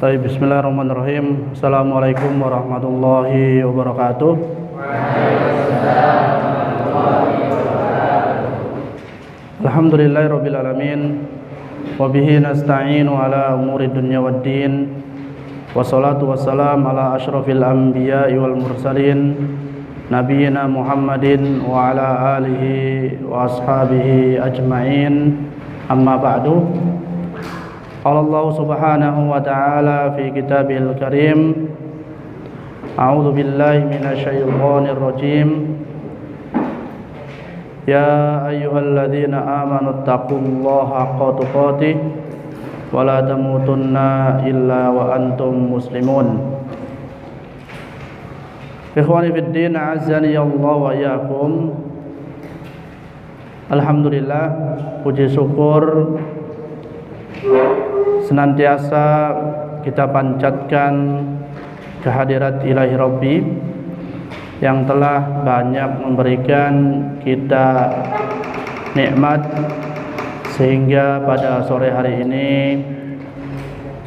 Baik, bismillahirrahmanirrahim. Assalamualaikum warahmatullahi wabarakatuh. Alhamdulillahirabbil alamin. Wa bihi nasta'inu ala umuri dunya waddin. Wassalatu wassalam ala asyrafil anbiya'i wal mursalin nabiyina Muhammadin wa ala alihi wa ashabihi ajma'in. Amma ba'du. Qala Allah subhanahu wa ta'ala fi kitabihil karim, a'udzu billahi minasyaitonir rajim. Ya ayyuhalladzina amanu taqullaha haqqa tuqatih wa la tamutunna illa wa antum muslimun. Ikhwani fid din, azani Allah wa iyyakum. Alhamdulillah, puji syukur senantiasa kita panjatkan kehadirat Ilahi Rabbi yang telah banyak memberikan kita nikmat, sehingga pada sore hari ini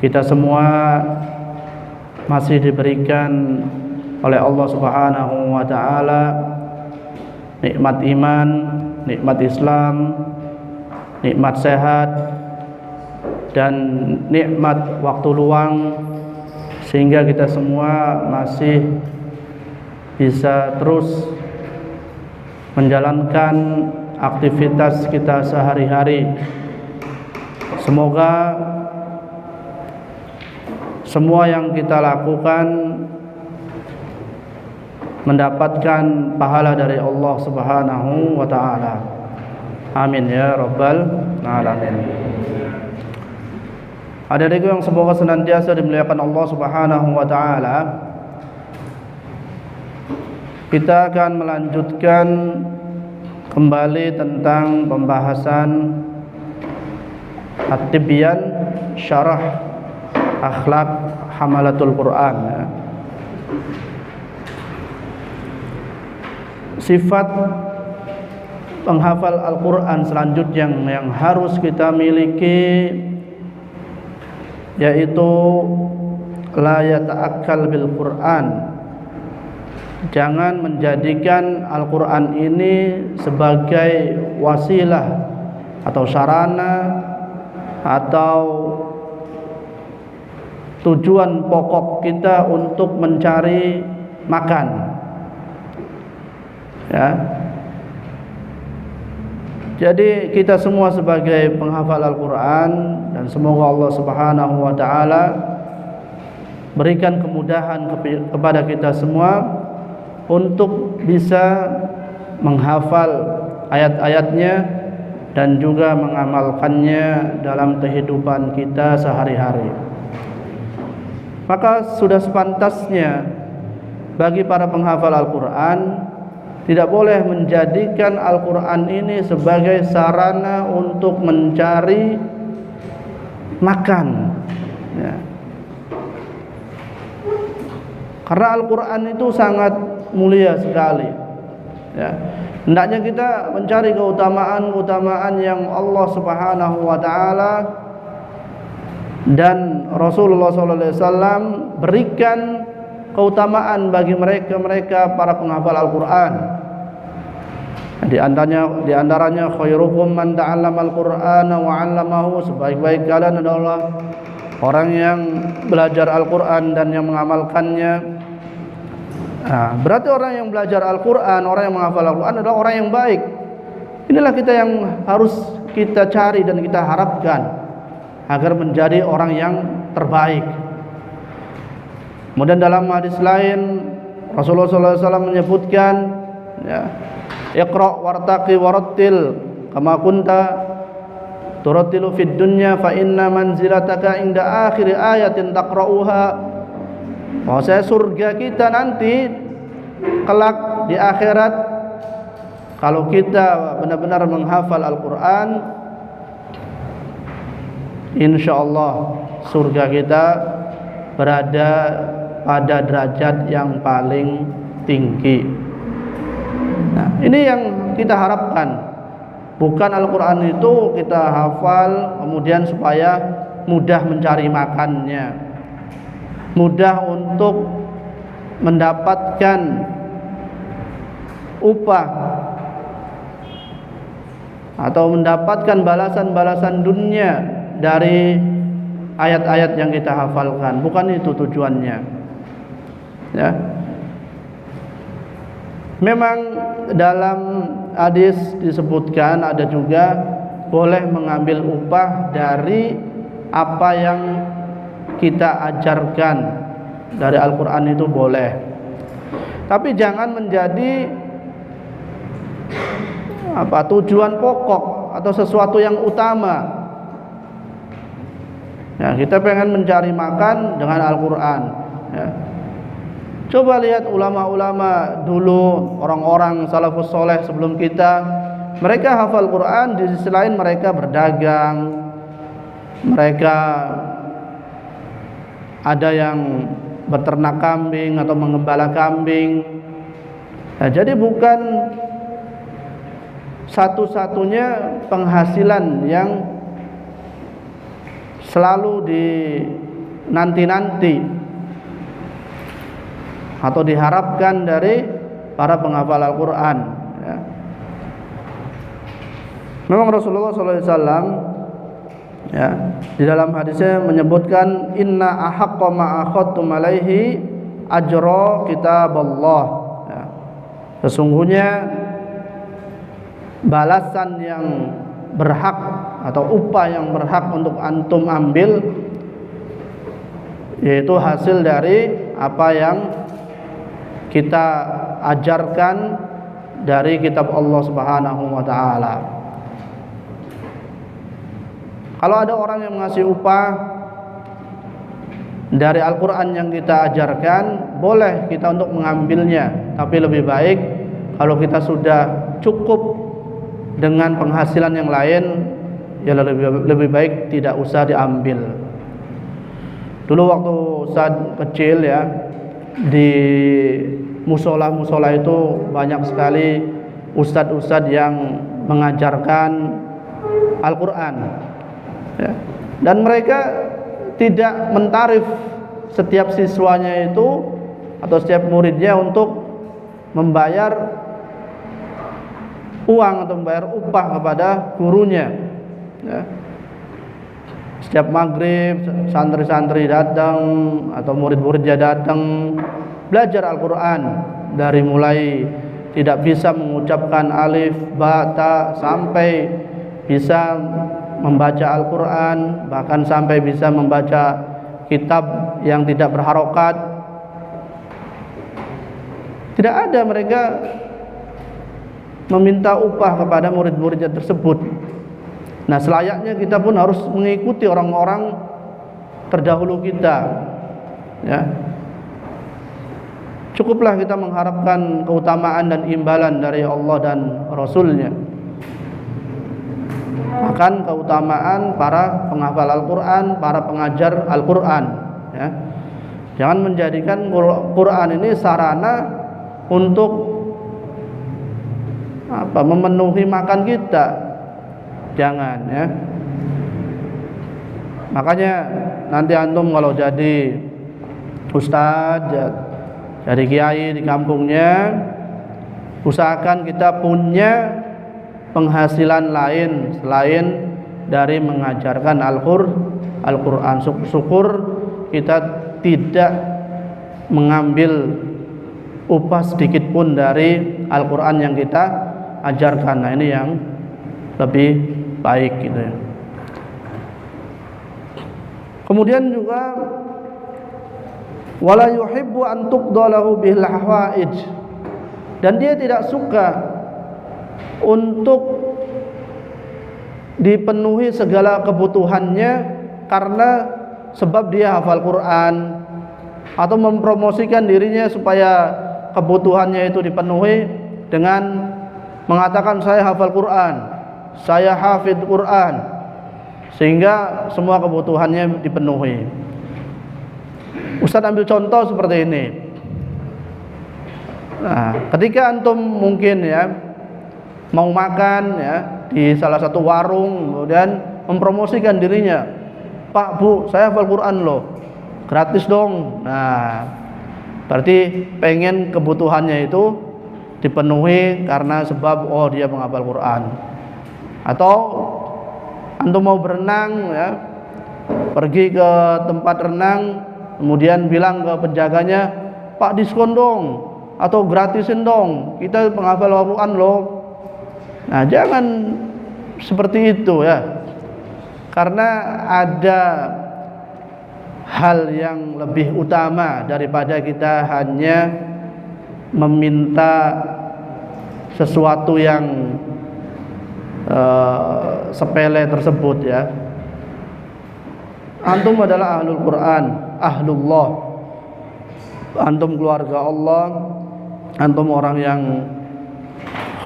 kita semua masih diberikan oleh Allah Subhanahu wa ta'ala nikmat iman, nikmat Islam, nikmat sehat, dan nikmat waktu luang, sehingga kita semua masih bisa terus menjalankan aktivitas kita sehari-hari. Semoga semua yang kita lakukan mendapatkan pahala dari Allah Subhanahu wa ta'ala. Amin ya rabbal alamin. Adik-adikku yang semoga senantiasa dimuliakan Allah Subhanahu wa ta'ala, kita akan melanjutkan kembali tentang pembahasan At-Tibyan Syarah Akhlak Hamalatul Quran. Sifat penghafal Al-Quran selanjutnya yang harus kita miliki yaitu la yata'akkal bil Quran. Jangan menjadikan Al-Quran ini sebagai wasilah atau sarana atau tujuan pokok kita untuk mencari makan, ya. Jadi kita semua sebagai penghafal Al-Quran, dan semoga Allah Subhanahu wa ta'ala berikan kemudahan kepada kita semua untuk bisa menghafal ayat-ayatnya dan juga mengamalkannya dalam kehidupan kita sehari-hari. Maka sudah sepantasnya bagi para penghafal Al-Quran tidak boleh menjadikan Al-Quran ini sebagai sarana untuk mencari makan, ya. Karena Al-Quran itu sangat mulia sekali, ya. Hendaknya kita mencari keutamaan-keutamaan yang Allah Subhanahu wa ta'ala dan Rasulullah SAW berikan keutamaan bagi mereka para penghafal Al-Quran. Di antaranya khairukum man ta'allama al-Qur'ana wa 'allamahu, sebaik-baik kalian adalah orang yang belajar Al-Quran dan yang mengamalkannya. Nah, berarti orang yang belajar Al-Quran, orang yang menghafal Al-Quran adalah orang yang baik. Inilah kita yang harus kita cari dan kita harapkan agar menjadi orang yang terbaik. Kemudian dalam hadis lain Rasulullah SAW menyebutkan, ya, Iqra wartaqi warattil kama kunta turattilu fid dunya fa inna manzilataka inda akhir ayatin taqra'uha. Bahwasanya surga kita nanti kelak di akhirat, kalau kita benar-benar menghafal Al-Quran, insyaallah surga kita berada pada derajat yang paling tinggi. Nah, ini yang kita harapkan. Bukan Al-Quran itu kita hafal kemudian supaya mudah mencari makannya. mudah untuk mendapatkan upah atau mendapatkan balasan-balasan dunia dari ayat-ayat yang kita hafalkan. Bukan itu tujuannya, ya. Memang dalam hadis disebutkan ada juga boleh mengambil upah dari apa yang kita ajarkan dari Al-Quran, itu boleh. Tapi jangan menjadi tujuan pokok atau sesuatu yang utama. Ya, kita pengen mencari makan dengan Al-Quran, ya. Coba lihat ulama-ulama dulu, orang-orang salafus soleh sebelum kita, mereka hafal Quran, di sisi lain mereka berdagang, mereka ada yang beternak kambing atau mengembala kambing. Nah, jadi bukan satu-satunya penghasilan yang selalu dinanti-nanti atau diharapkan dari para penghafal Al-Quran, ya. Memang Rasulullah SAW, ya, di dalam hadisnya menyebutkan inna ahaqqa ma akhadtum alaihi ajra kitaballah, ya. Sesungguhnya balasan yang berhak atau upah yang berhak untuk antum ambil yaitu hasil dari apa yang kita ajarkan dari kitab Allah Subhanahu wa taala. Kalau ada orang yang mengasih upah dari Al-Quran yang kita ajarkan, boleh kita untuk mengambilnya. Tapi lebih baik kalau kita sudah cukup dengan penghasilan yang lain, ya lebih baik tidak usah diambil. Dulu waktu saat kecil, ya, di musola-musola itu banyak sekali ustadz-ustadz yang mengajarkan Al-Quran, ya. Dan mereka tidak mentarif setiap siswanya itu atau setiap muridnya untuk membayar uang atau membayar upah kepada gurunya, ya. Setiap maghrib santri-santri datang atau murid-muridnya datang belajar Al-Quran, dari mulai tidak bisa mengucapkan alif, ba, ta, sampai bisa membaca Al-Quran, bahkan sampai bisa membaca kitab yang tidak berharokat. Tidak ada mereka meminta upah kepada murid-muridnya tersebut. Nah, selayaknya kita pun harus mengikuti orang-orang terdahulu kita, ya. Cukuplah kita mengharapkan keutamaan dan imbalan dari Allah dan Rasulnya. Akan keutamaan para penghafal Al-Quran, para pengajar Al-Quran, ya. Jangan menjadikan Quran ini sarana untuk memenuhi makan kita. Jangan, ya. Makanya nanti antum kalau jadi ustadz, jadi kiai di kampungnya, usahakan kita punya penghasilan lain selain dari mengajarkan Al-Quran. Syukur kita tidak mengambil upah sedikit pun dari Al-Quran yang kita ajarkan. Nah, ini yang lebih baik, gitu, ya. Kemudian juga wala yuhibbu an tuqdalahu bil hawaij, dan dia tidak suka untuk dipenuhi segala kebutuhannya karena sebab dia hafal Quran, atau mempromosikan dirinya supaya kebutuhannya itu dipenuhi dengan mengatakan saya hafal Quran, saya hafid Quran, sehingga semua kebutuhannya dipenuhi. Ustaz ambil contoh seperti ini. Nah, ketika antum mungkin, ya, mau makan, ya, di salah satu warung, kemudian mempromosikan dirinya, Pak, Bu, saya hafal Quran loh, gratis dong. Nah, berarti pengen kebutuhannya itu dipenuhi karena sebab dia menghafal Quran. Atau antum mau berenang ya, pergi ke tempat renang, kemudian bilang ke penjaganya, "Pak, diskon dong atau gratisin dong, kita penghafal Al-Quran loh." Nah, jangan seperti itu ya, karena ada hal yang lebih utama daripada kita hanya meminta sesuatu yang sepele tersebut ya. Antum adalah ahlul Quran, ahlullah, antum keluarga Allah, antum orang yang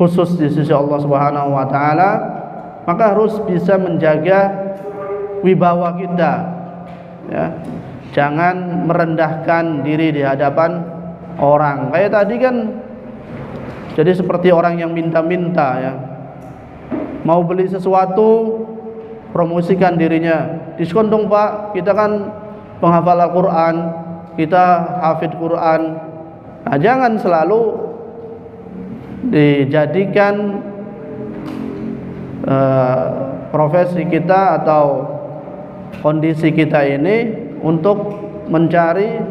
khusus di sisi Allah Subhanahu wa taala, maka harus bisa menjaga wibawa kita ya. Jangan merendahkan diri di hadapan orang. Kayak tadi kan jadi seperti orang yang minta-minta ya. Mau beli sesuatu, promosikan dirinya, "Diskon dong Pak, kita kan penghafal Al-Quran, kita hafid Quran." Nah, jangan selalu dijadikan profesi kita atau kondisi kita ini untuk mencari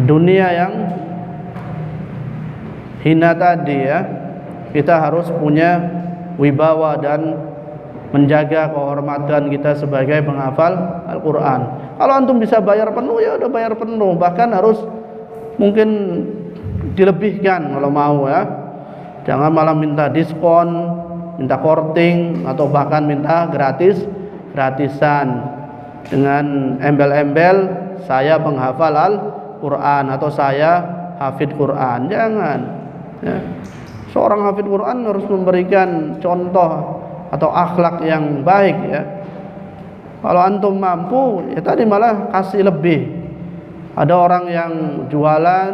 dunia yang hina tadi ya. Kita harus punya wibawa dan menjaga kehormatan kita sebagai penghafal Al-Quran. Kalau antum bisa bayar penuh, ya udah bayar penuh, bahkan harus mungkin dilebihkan kalau mau ya. Jangan malah minta diskon, minta korting, atau bahkan minta gratisan dengan embel-embel saya penghafal Al-Quran atau saya hafid Quran. Jangan ya. Seorang hafid Quran harus memberikan contoh atau akhlak yang baik ya. Kalau antum mampu, ya tadi malah kasih lebih. Ada orang yang jualan,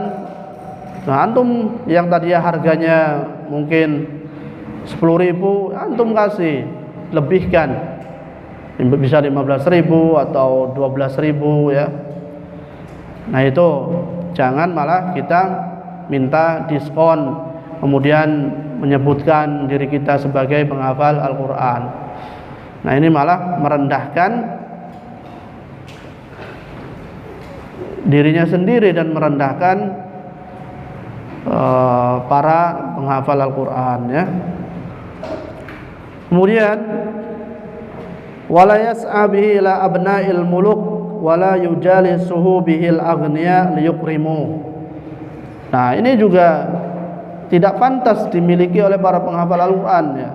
nah antum yang tadinya harganya mungkin 10.000, antum kasih lebihkan, bisa 15.000 atau 12.000 ya. Nah itu jangan malah kita minta diskon, kemudian menyebutkan diri kita sebagai penghafal Al-Quran. Nah ini malah merendahkan dirinya sendiri dan merendahkan para penghafal Al-Quran ya. Kemudian wala yas'a bihi ila abna'il muluk wala yujalisuhu bihil aghniya liyukrimu. Nah ini juga tidak pantas dimiliki oleh para penghafal Al-Quran ya.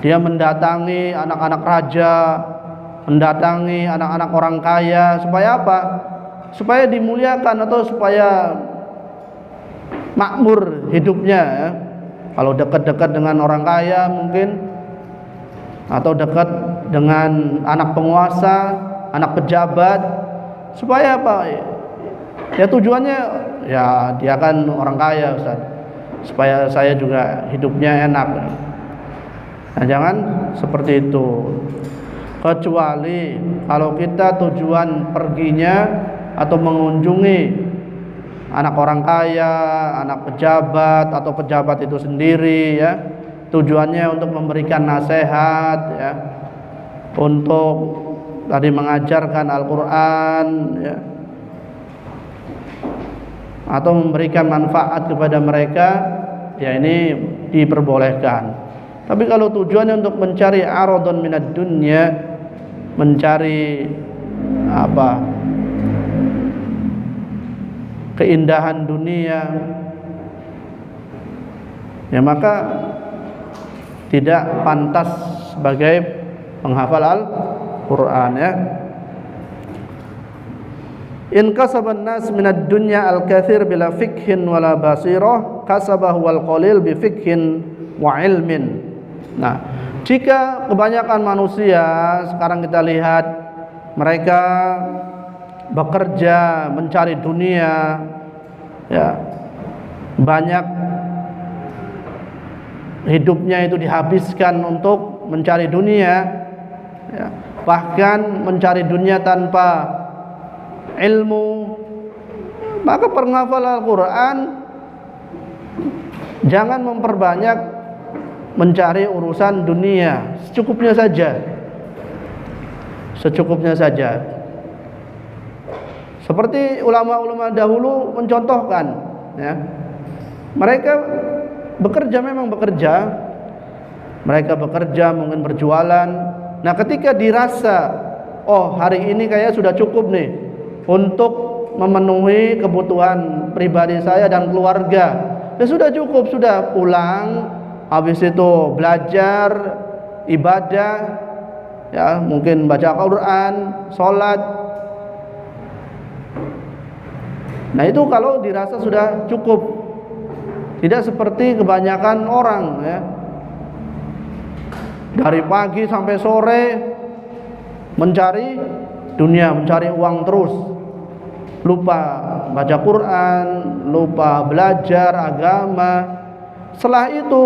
Dia mendatangi anak-anak raja, mendatangi anak-anak orang kaya, supaya apa? Supaya dimuliakan atau supaya makmur hidupnya ya. Kalau dekat-dekat dengan orang kaya mungkin, atau dekat dengan anak penguasa, anak pejabat, supaya apa? Ya tujuannya ya dia kan orang kaya Ustaz, supaya saya juga hidupnya enak. Nah jangan seperti itu. Kecuali kalau kita tujuan perginya atau mengunjungi anak orang kaya, anak pejabat atau pejabat itu sendiri ya, tujuannya untuk memberikan nasihat ya, untuk tadi mengajarkan Al-Quran ya, atau memberikan manfaat kepada mereka, ya ini diperbolehkan. Tapi kalau tujuannya untuk mencari aradun minad dunya, mencari apa? Keindahan dunia, ya maka tidak pantas sebagai penghafal Al-Quran ya. In kasaban nas minad dunya al-kathir bila fikhin wala basirah, kasabahu al-qalil bi fikhin wa ilmin. Nah, jika kebanyakan manusia sekarang kita lihat mereka bekerja mencari dunia ya, banyak hidupnya itu dihabiskan untuk mencari dunia ya, bahkan mencari dunia tanpa ilmu, maka penghafal Al-Quran jangan memperbanyak mencari urusan dunia, secukupnya saja. Secukupnya saja. Seperti ulama-ulama dahulu mencontohkan, ya. Mereka bekerja, memang bekerja. Mereka bekerja, mungkin berjualan. Nah, ketika dirasa, oh hari ini kayaknya sudah cukup nih untuk memenuhi kebutuhan pribadi saya dan keluarga, ya sudah cukup, sudah pulang, habis itu belajar, ibadah, ya mungkin baca Al-Quran, sholat. Nah itu kalau dirasa sudah cukup, tidak seperti kebanyakan orang, ya, dari pagi sampai sore mencari dunia, mencari uang terus, lupa baca Quran, lupa belajar agama. Setelah itu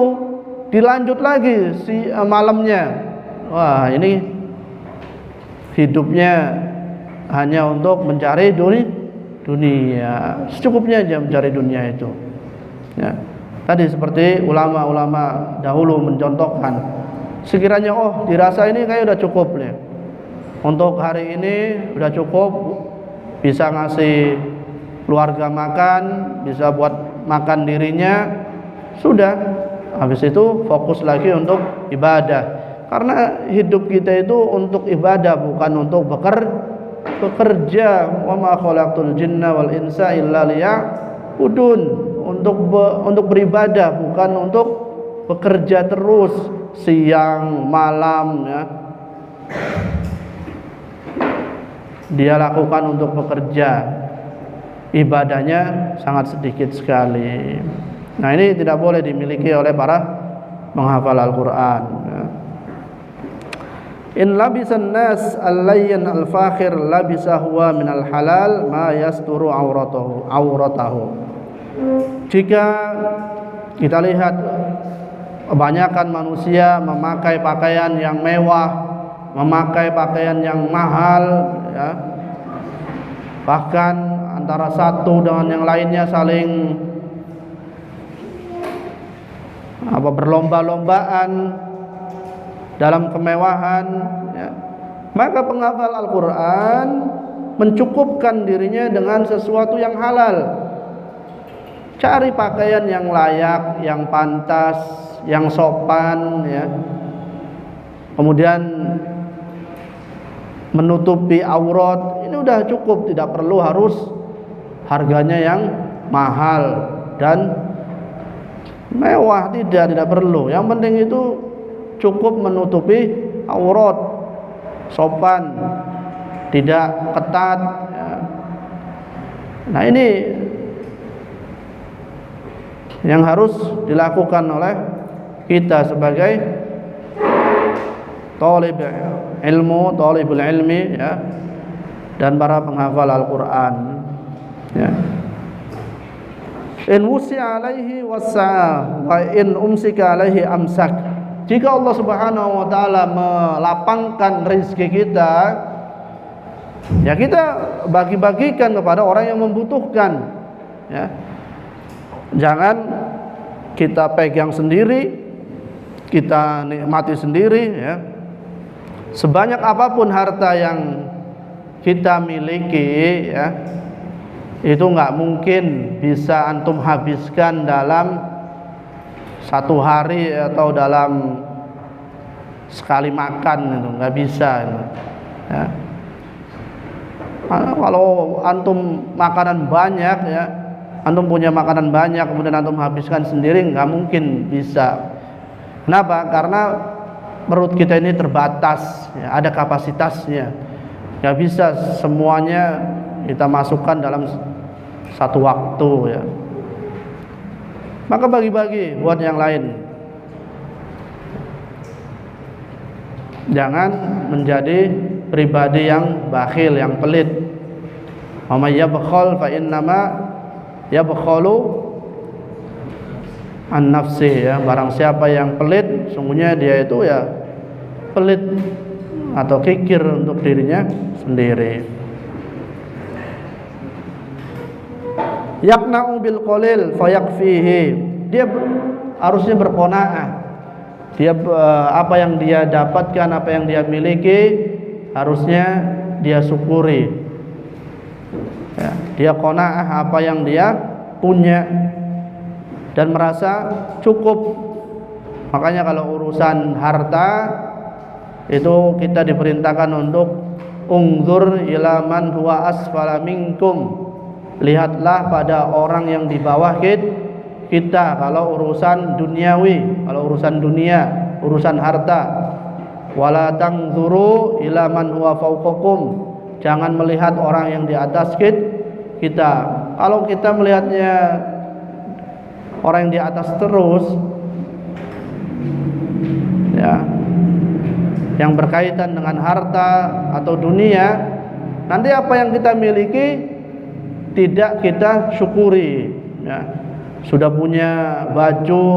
dilanjut lagi malamnya, wah ini hidupnya hanya untuk mencari dunia, secukupnya aja mencari dunia itu, ya. Tadi seperti ulama-ulama dahulu mencontohkan, sekiranya oh dirasa ini kayak udah cukup nih untuk hari ini, udah cukup, bisa ngasih keluarga makan, bisa buat makan dirinya, sudah. Habis itu fokus lagi untuk ibadah. Karena hidup kita itu untuk ibadah, bukan untuk bekerja. Wa ma khalaqtul jinna wal insa illa liya'budun. Untuk beribadah, bukan untuk bekerja terus siang malam, ya. Dia lakukan untuk bekerja, ibadahnya sangat sedikit sekali. Nah ini tidak boleh dimiliki oleh para menghafal Al-Quran, ya. In labisan nas al-layyan al-fakhir labisa huwa minal halal ma yasturu auratahu. Jika kita lihat kebanyakan manusia memakai pakaian yang mewah, memakai pakaian yang mahal, ya. Bahkan antara satu dengan yang lainnya saling berlomba-lombaan dalam kemewahan, ya. Maka penghafal Al-Quran mencukupkan dirinya dengan sesuatu yang halal. Cari pakaian yang layak, yang pantas, yang sopan, ya. Kemudian menutupi aurat, ini udah cukup, tidak perlu harus harganya yang mahal dan mewah, tidak perlu. Yang penting itu cukup menutupi aurat, sopan, tidak ketat, ya. Nah ini yang harus dilakukan oleh kita sebagai talib ilmu, talibul ilmi, ya, dan para penghafal Al-Quran, ya. In wusi'a alaihi wasa'a wa in umsika alaihi amsak. Jika Allah Subhanahu wa taala melapangkan rezeki kita, ya kita bagi-bagikan kepada orang yang membutuhkan, ya. Jangan kita pegang sendiri, kita nikmati sendiri, ya. Sebanyak apapun harta yang kita miliki, ya, itu nggak mungkin bisa antum habiskan dalam satu hari atau dalam sekali makan, itu nggak bisa, ya. Kalau antum makanan banyak, ya, antum punya makanan banyak kemudian antum habiskan sendiri, nggak mungkin bisa. Kenapa? Karena perut kita ini terbatas, ya, ada kapasitasnya, nggak bisa semuanya kita masukkan dalam satu waktu, ya. Maka bagi-bagi buat yang lain. Jangan menjadi pribadi yang bakhil, yang pelit. Wa may yabkhal fa innama yabkhalu an nafsi, ya. Barang siapa yang pelit, sungguhnya dia itu ya pelit atau kikir untuk dirinya sendiri. Yaqna'u bil qalil fayakfihi. Dia harusnya berqanaah. Dia apa yang dia dapatkan, apa yang dia miliki harusnya dia syukuri. Ya, dia qanaah apa yang dia punya dan merasa cukup. Makanya kalau urusan harta itu kita diperintahkan untuk ungzur ila man huwa asfala minkum. Lihatlah pada orang yang di bawah kita kalau urusan duniawi, kalau urusan dunia, urusan harta. Wala tanzuru ila man huwa fawqakum. Jangan melihat orang yang di atas kita. Kalau kita melihatnya orang yang di atas terus, ya, yang berkaitan dengan harta atau dunia, nanti apa yang kita miliki tidak kita syukuri. Ya, sudah punya baju,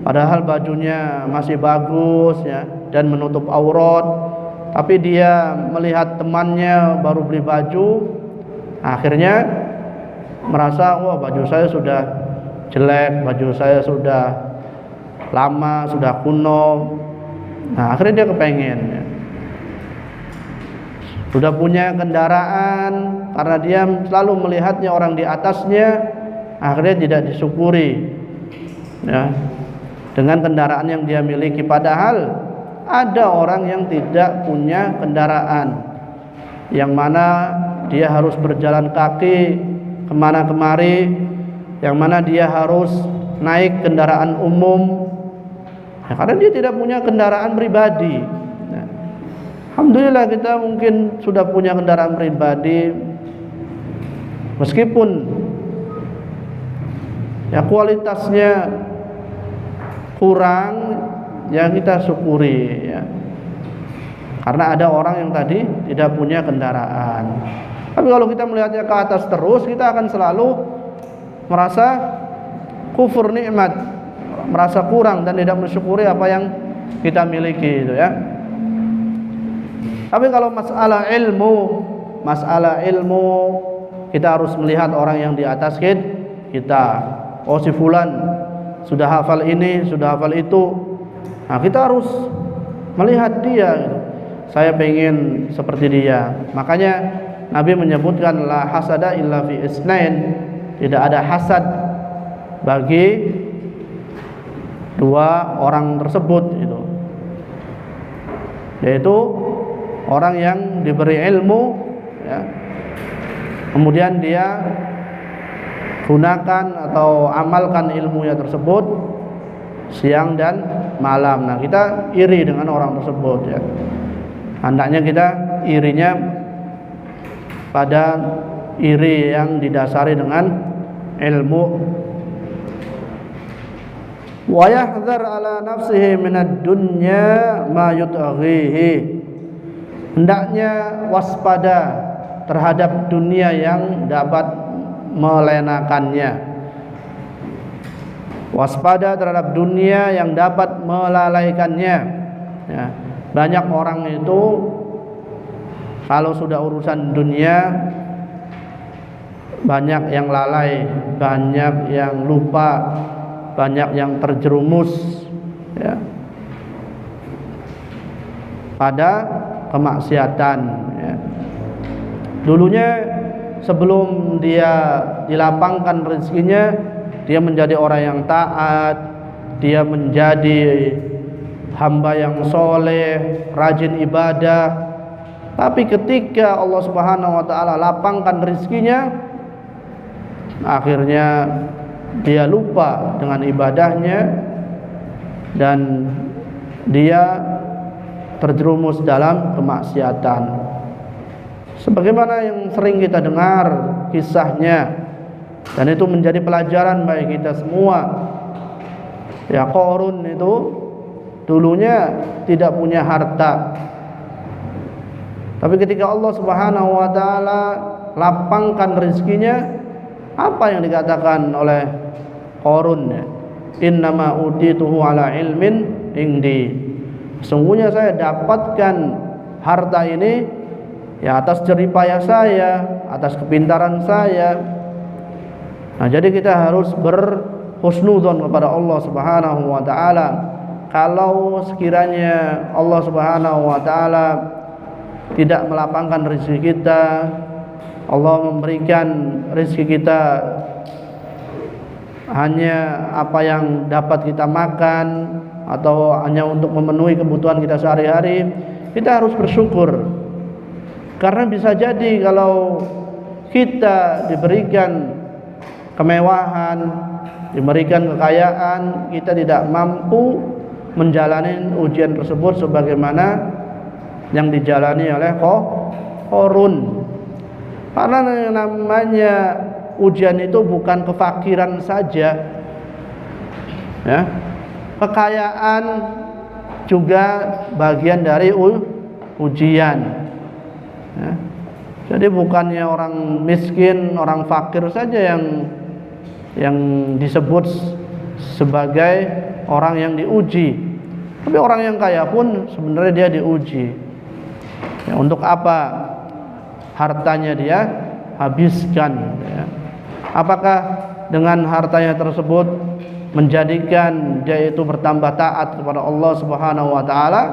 padahal bajunya masih bagus, ya, dan menutup aurat, tapi dia melihat temannya baru beli baju, akhirnya merasa, wah, baju saya sudah jelek, baju saya sudah lama, sudah kuno. Nah, akhirnya dia kepengen, ya. Sudah punya kendaraan, karena dia selalu melihatnya orang di atasnya, akhirnya tidak disyukuri, ya, dengan kendaraan yang dia miliki. Padahal ada orang yang tidak punya kendaraan, yang mana dia harus berjalan kaki kemana kemari, yang mana dia harus naik kendaraan umum, ya, karena dia tidak punya kendaraan pribadi. Alhamdulillah kita mungkin sudah punya kendaraan pribadi, meskipun ya kualitasnya kurang, ya kita syukuri, ya. Karena ada orang yang tadi tidak punya kendaraan. Tapi kalau kita melihatnya ke atas terus, kita akan selalu merasa kufur nikmat, merasa kurang dan tidak mensyukuri apa yang kita miliki, itu ya. Tapi kalau masalah ilmu, kita harus melihat orang yang di atas kita. Oh, si fulan sudah hafal ini, sudah hafal itu. Nah, kita harus melihat dia, gitu. Saya pengen seperti dia. Makanya Nabi menyebutkan la hasada illa fi isnain. Tidak ada hasad bagi dua orang tersebut, itu. Yaitu orang yang diberi ilmu, ya, kemudian dia gunakan atau amalkan ilmunya tersebut siang dan malam. Nah, kita iri dengan orang tersebut, ya. Hendaknya kita irinya pada iri yang didasari dengan ilmu. Wa yahdzar ala nafsihi minad dunya ma yutaghihi. Hendaknya waspada terhadap dunia yang dapat melenakannya. Waspada terhadap dunia yang dapat melalaikannya, ya. Banyak orang itu kalau sudah urusan dunia banyak yang lalai, banyak yang lupa, banyak yang terjerumus, ya, pada kemaksiatan, ya. Dulunya sebelum dia dilapangkan rezekinya, dia menjadi orang yang taat, dia menjadi hamba yang soleh, rajin ibadah. Tapi ketika Allah Subhanahu wa ta'ala lapangkan rezekinya, akhirnya dia lupa dengan ibadahnya dan dia terjerumus dalam kemaksiatan. Sebagaimana yang sering kita dengar kisahnya, dan itu menjadi pelajaran bagi kita semua. Ya, Qarun itu dulunya tidak punya harta, tapi ketika Allah Subhanahu wa ta'ala lapangkan rezekinya, apa yang dikatakan oleh Qarun? Innama utituhu ala ilmin indi. Sungguhnya saya dapatkan harta ini, ya, atas jerih payah saya, atas kepintaran saya. Nah, jadi kita harus berhusnudzon kepada Allah Subhanahu wa taala. Kalau sekiranya Allah Subhanahu wa taala tidak melapangkan rezeki kita, Allah memberikan rezeki kita hanya apa yang dapat kita makan atau hanya untuk memenuhi kebutuhan kita sehari-hari, kita harus bersyukur. Karena bisa jadi kalau kita diberikan kemewahan, diberikan kekayaan, kita tidak mampu menjalani ujian tersebut sebagaimana yang dijalani oleh Qarun. Karena yang namanya ujian itu bukan kefakiran saja, ya. Kekayaan juga bagian dari ujian, ya. Jadi bukannya orang miskin, orang fakir saja yang disebut sebagai orang yang diuji, tapi orang yang kaya pun sebenarnya dia diuji. Ya, untuk apa hartanya dia habiskan, ya. Apakah dengan hartanya tersebut menjadikan dia itu bertambah taat kepada Allah Subhanahu wa taala,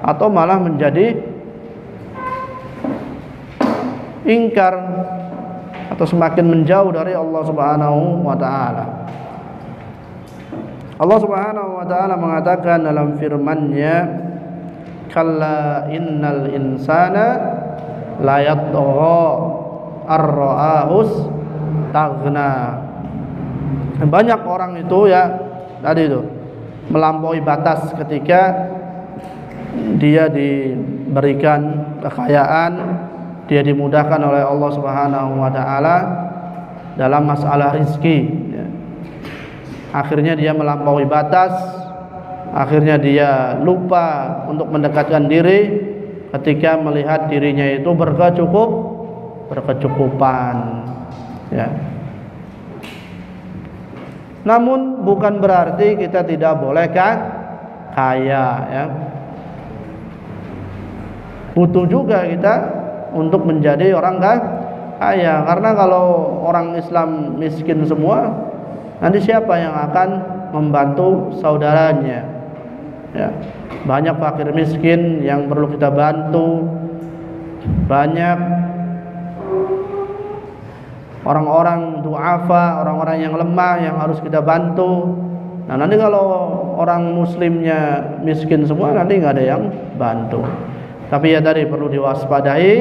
atau malah menjadi ingkar atau semakin menjauh dari Allah Subhanahu wa taala? Allah Subhanahu wa taala mengatakan dalam firman-Nya, kalla innal insana la yatgha ar-ra'ahus taghna. Banyak orang itu, ya, tadi itu melampaui batas ketika dia diberikan kekayaan, dia dimudahkan oleh Allah Subhanahu wa taala dalam masalah rizki, ya. Akhirnya dia melampaui batas, akhirnya dia lupa untuk mendekatkan diri ketika melihat dirinya itu berkecukupan, ya. Namun bukan berarti kita tidak boleh kaya, ya. Butuh juga kita untuk menjadi orang kaya, karena kalau orang Islam miskin semua, nanti siapa yang akan membantu saudaranya, ya. Banyak fakir miskin yang perlu kita bantu, banyak orang-orang du'afa, orang-orang yang lemah yang harus kita bantu. Nah, nanti kalau orang muslimnya miskin semua, nanti nggak ada yang bantu. Tapi ya tadi perlu diwaspadai,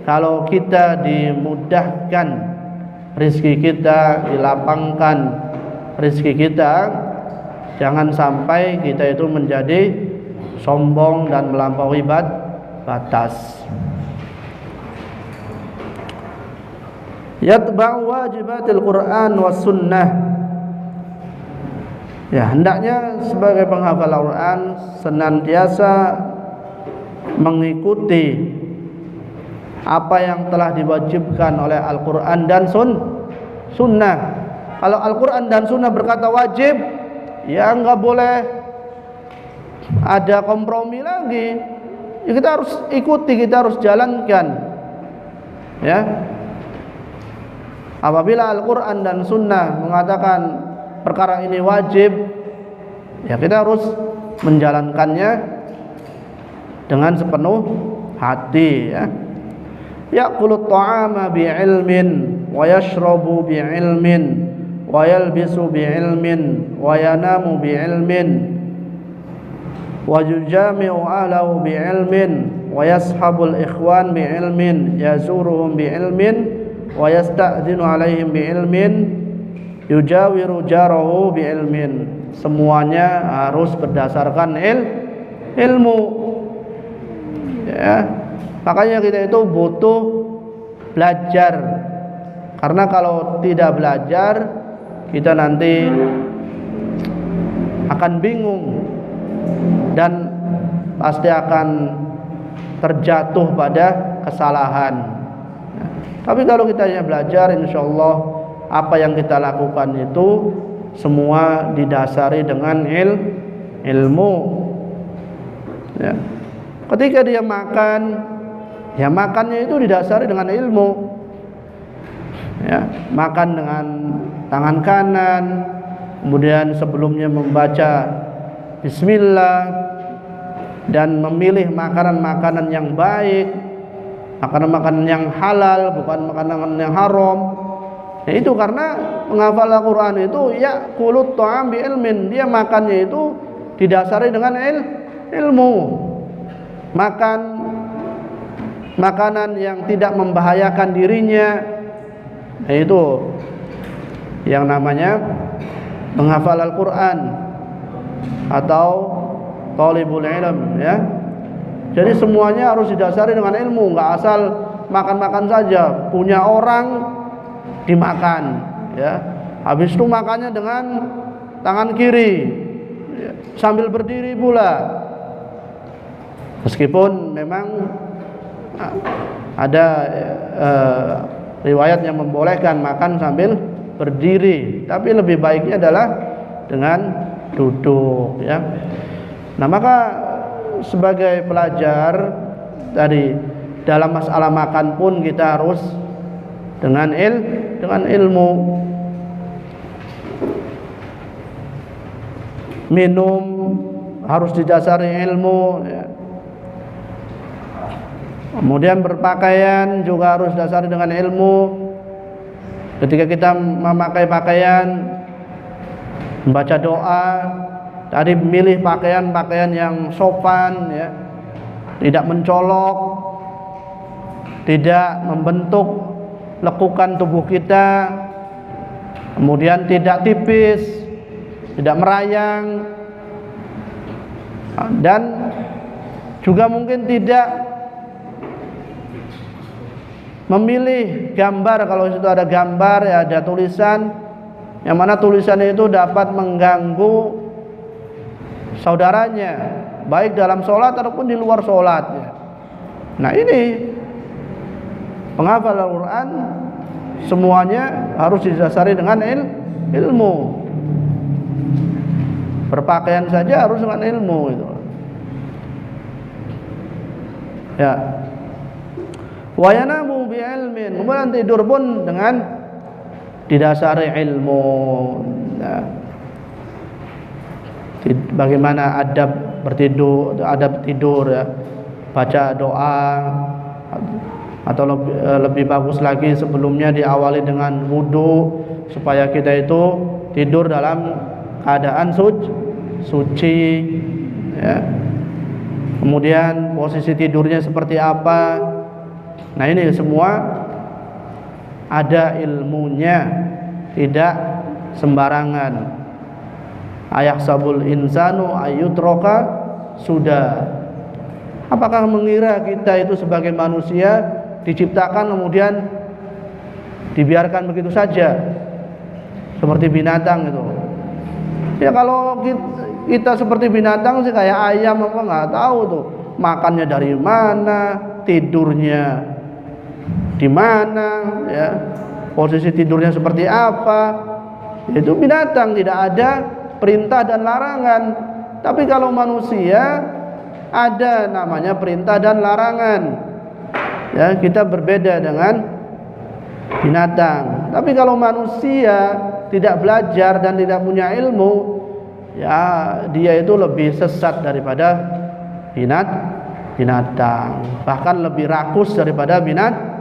kalau kita dimudahkan rezeki kita, dilapangkan rezeki kita, jangan sampai kita itu menjadi sombong dan melampaui batas. Yatba'u wajibatil Quran was sunnah. Ya, hendaknya sebagai penghafal Al-Quran senantiasa mengikuti apa yang telah diwajibkan oleh Al-Quran dan sunnah. Kalau Al-Quran dan sunnah berkata wajib, ya nggak boleh ada kompromi lagi, ya, kita harus ikuti, kita harus jalankan, ya. Apabila Al-Quran dan sunnah mengatakan perkara ini wajib, ya kita harus menjalankannya dengan sepenuh hati, ya. Ya'kulu at-ta'ama bi'ilmin wa yashrabu bi'ilmin wa yalbisu bi'ilmin wa yanamu bi'ilmin wa yujami'u ahlahu bi'ilmin wa yashabul ikhwan bi'ilmin yazuruhum bi'ilmin wa yasta'dhinu alaihim bi'ilmin yujawiru jarahu bi'ilmin. Semuanya harus berdasarkan ilmu, ya. Makanya kita itu butuh belajar, karena kalau tidak belajar kita nanti akan bingung dan pasti akan terjatuh pada kesalahan. Tapi kalau kita hanya belajar, insya Allah apa yang kita lakukan itu semua didasari dengan ilmu, ya. Ketika dia makan, ya makannya itu didasari dengan ilmu, ya. Makan dengan tangan kanan, kemudian sebelumnya membaca bismillah, dan memilih makanan-makanan yang baik, makanan-makanan yang halal, bukan makanan yang haram. Nah, itu karena menghafal Al-Quran itu ya kulut ta'am bi ilmin, dia makannya itu didasari dengan ilmu. Makan makanan yang tidak membahayakan dirinya, nah, itu yang namanya menghafal Al-Quran atau talibul ilm, ya. Jadi semuanya harus didasari dengan ilmu, nggak asal makan-makan saja. Punya orang dimakan, ya. Habis itu makannya dengan tangan kiri, ya, sambil berdiri pula. Meskipun memang ada riwayat yang membolehkan makan sambil berdiri, tapi lebih baiknya adalah dengan duduk, ya. Nah, maka sebagai pelajar dari dalam masalah makan pun kita harus dengan ilmu. Minum harus didasari ilmu, ya. Kemudian berpakaian juga harus didasari dengan ilmu. Ketika kita memakai pakaian, membaca doa, tadi memilih pakaian yang sopan, ya, tidak mencolok, tidak membentuk lekukan tubuh kita, kemudian tidak tipis, tidak merayang, dan juga mungkin tidak memilih gambar. Kalau situ ada gambar, ya, ada tulisan yang mana tulisannya itu dapat mengganggu saudaranya, baik dalam sholat ataupun di luar sholat, ya. Nah, ini penghafal Al-Quran semuanya harus didasari dengan ilmu. Berpakaian saja harus dengan ilmu itu, ya. Wa yanamu bi ilmin, kemudian tidur pun dengan didasari ilmu. Nah, bagaimana adab bertidur, adab tidur, ya, baca doa, atau lebih bagus lagi sebelumnya diawali dengan wudu supaya kita itu tidur dalam keadaan suci, ya. Kemudian posisi tidurnya seperti apa. Nah, ini semua ada ilmunya, tidak sembarangan. Ayahsabul insanu ayyutraka sudah. Apakah mengira kita itu sebagai manusia diciptakan kemudian dibiarkan begitu saja seperti binatang itu? Ya, kalau kita seperti binatang sih, kayak ayam apa, nggak tahu tuh makannya dari mana, tidurnya di mana, ya, posisi tidurnya seperti apa. Itu binatang, tidak ada perintah dan larangan. Tapi kalau manusia ada namanya perintah dan larangan, ya, kita berbeda dengan binatang. Tapi kalau manusia tidak belajar dan tidak punya ilmu, ya, dia itu lebih sesat daripada binatang, bahkan lebih rakus daripada binatang.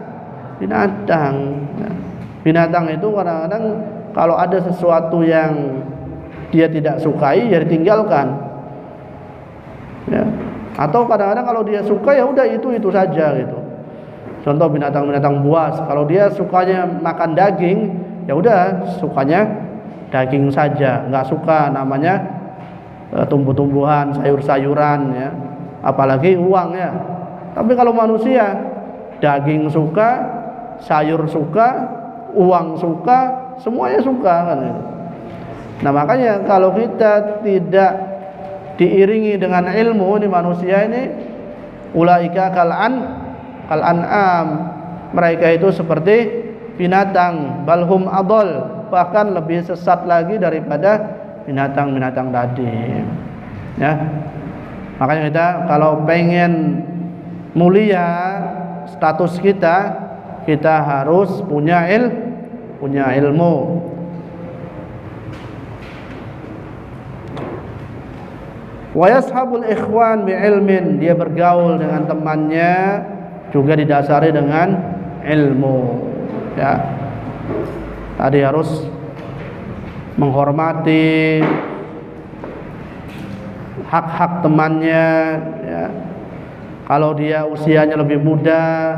Binatang itu kadang-kadang kalau ada sesuatu yang dia tidak sukai, ya ditinggalkan, ya. Atau kadang-kadang kalau dia suka, ya udah itu saja gitu. Contoh binatang-binatang buas, kalau dia sukanya makan daging, ya udah sukanya daging saja, nggak suka namanya tumbuh-tumbuhan, sayur-sayuran, ya, apalagi uang, ya. Tapi kalau manusia daging suka, sayur suka, uang suka, semuanya suka, kan. Nah, makanya kalau kita tidak diiringi dengan ilmu, ini manusia ini ulaika kal an'am, mereka itu seperti binatang, balhum adol, bahkan lebih sesat lagi daripada binatang-binatang tadi, ya. Makanya kita kalau pengen mulia status kita harus punya ilmu. Wa yashabul ikhwan bi'ilmin, dia bergaul dengan temannya juga didasari dengan ilmu. Ya. Tadi harus menghormati hak-hak temannya, ya. Kalau dia usianya lebih muda,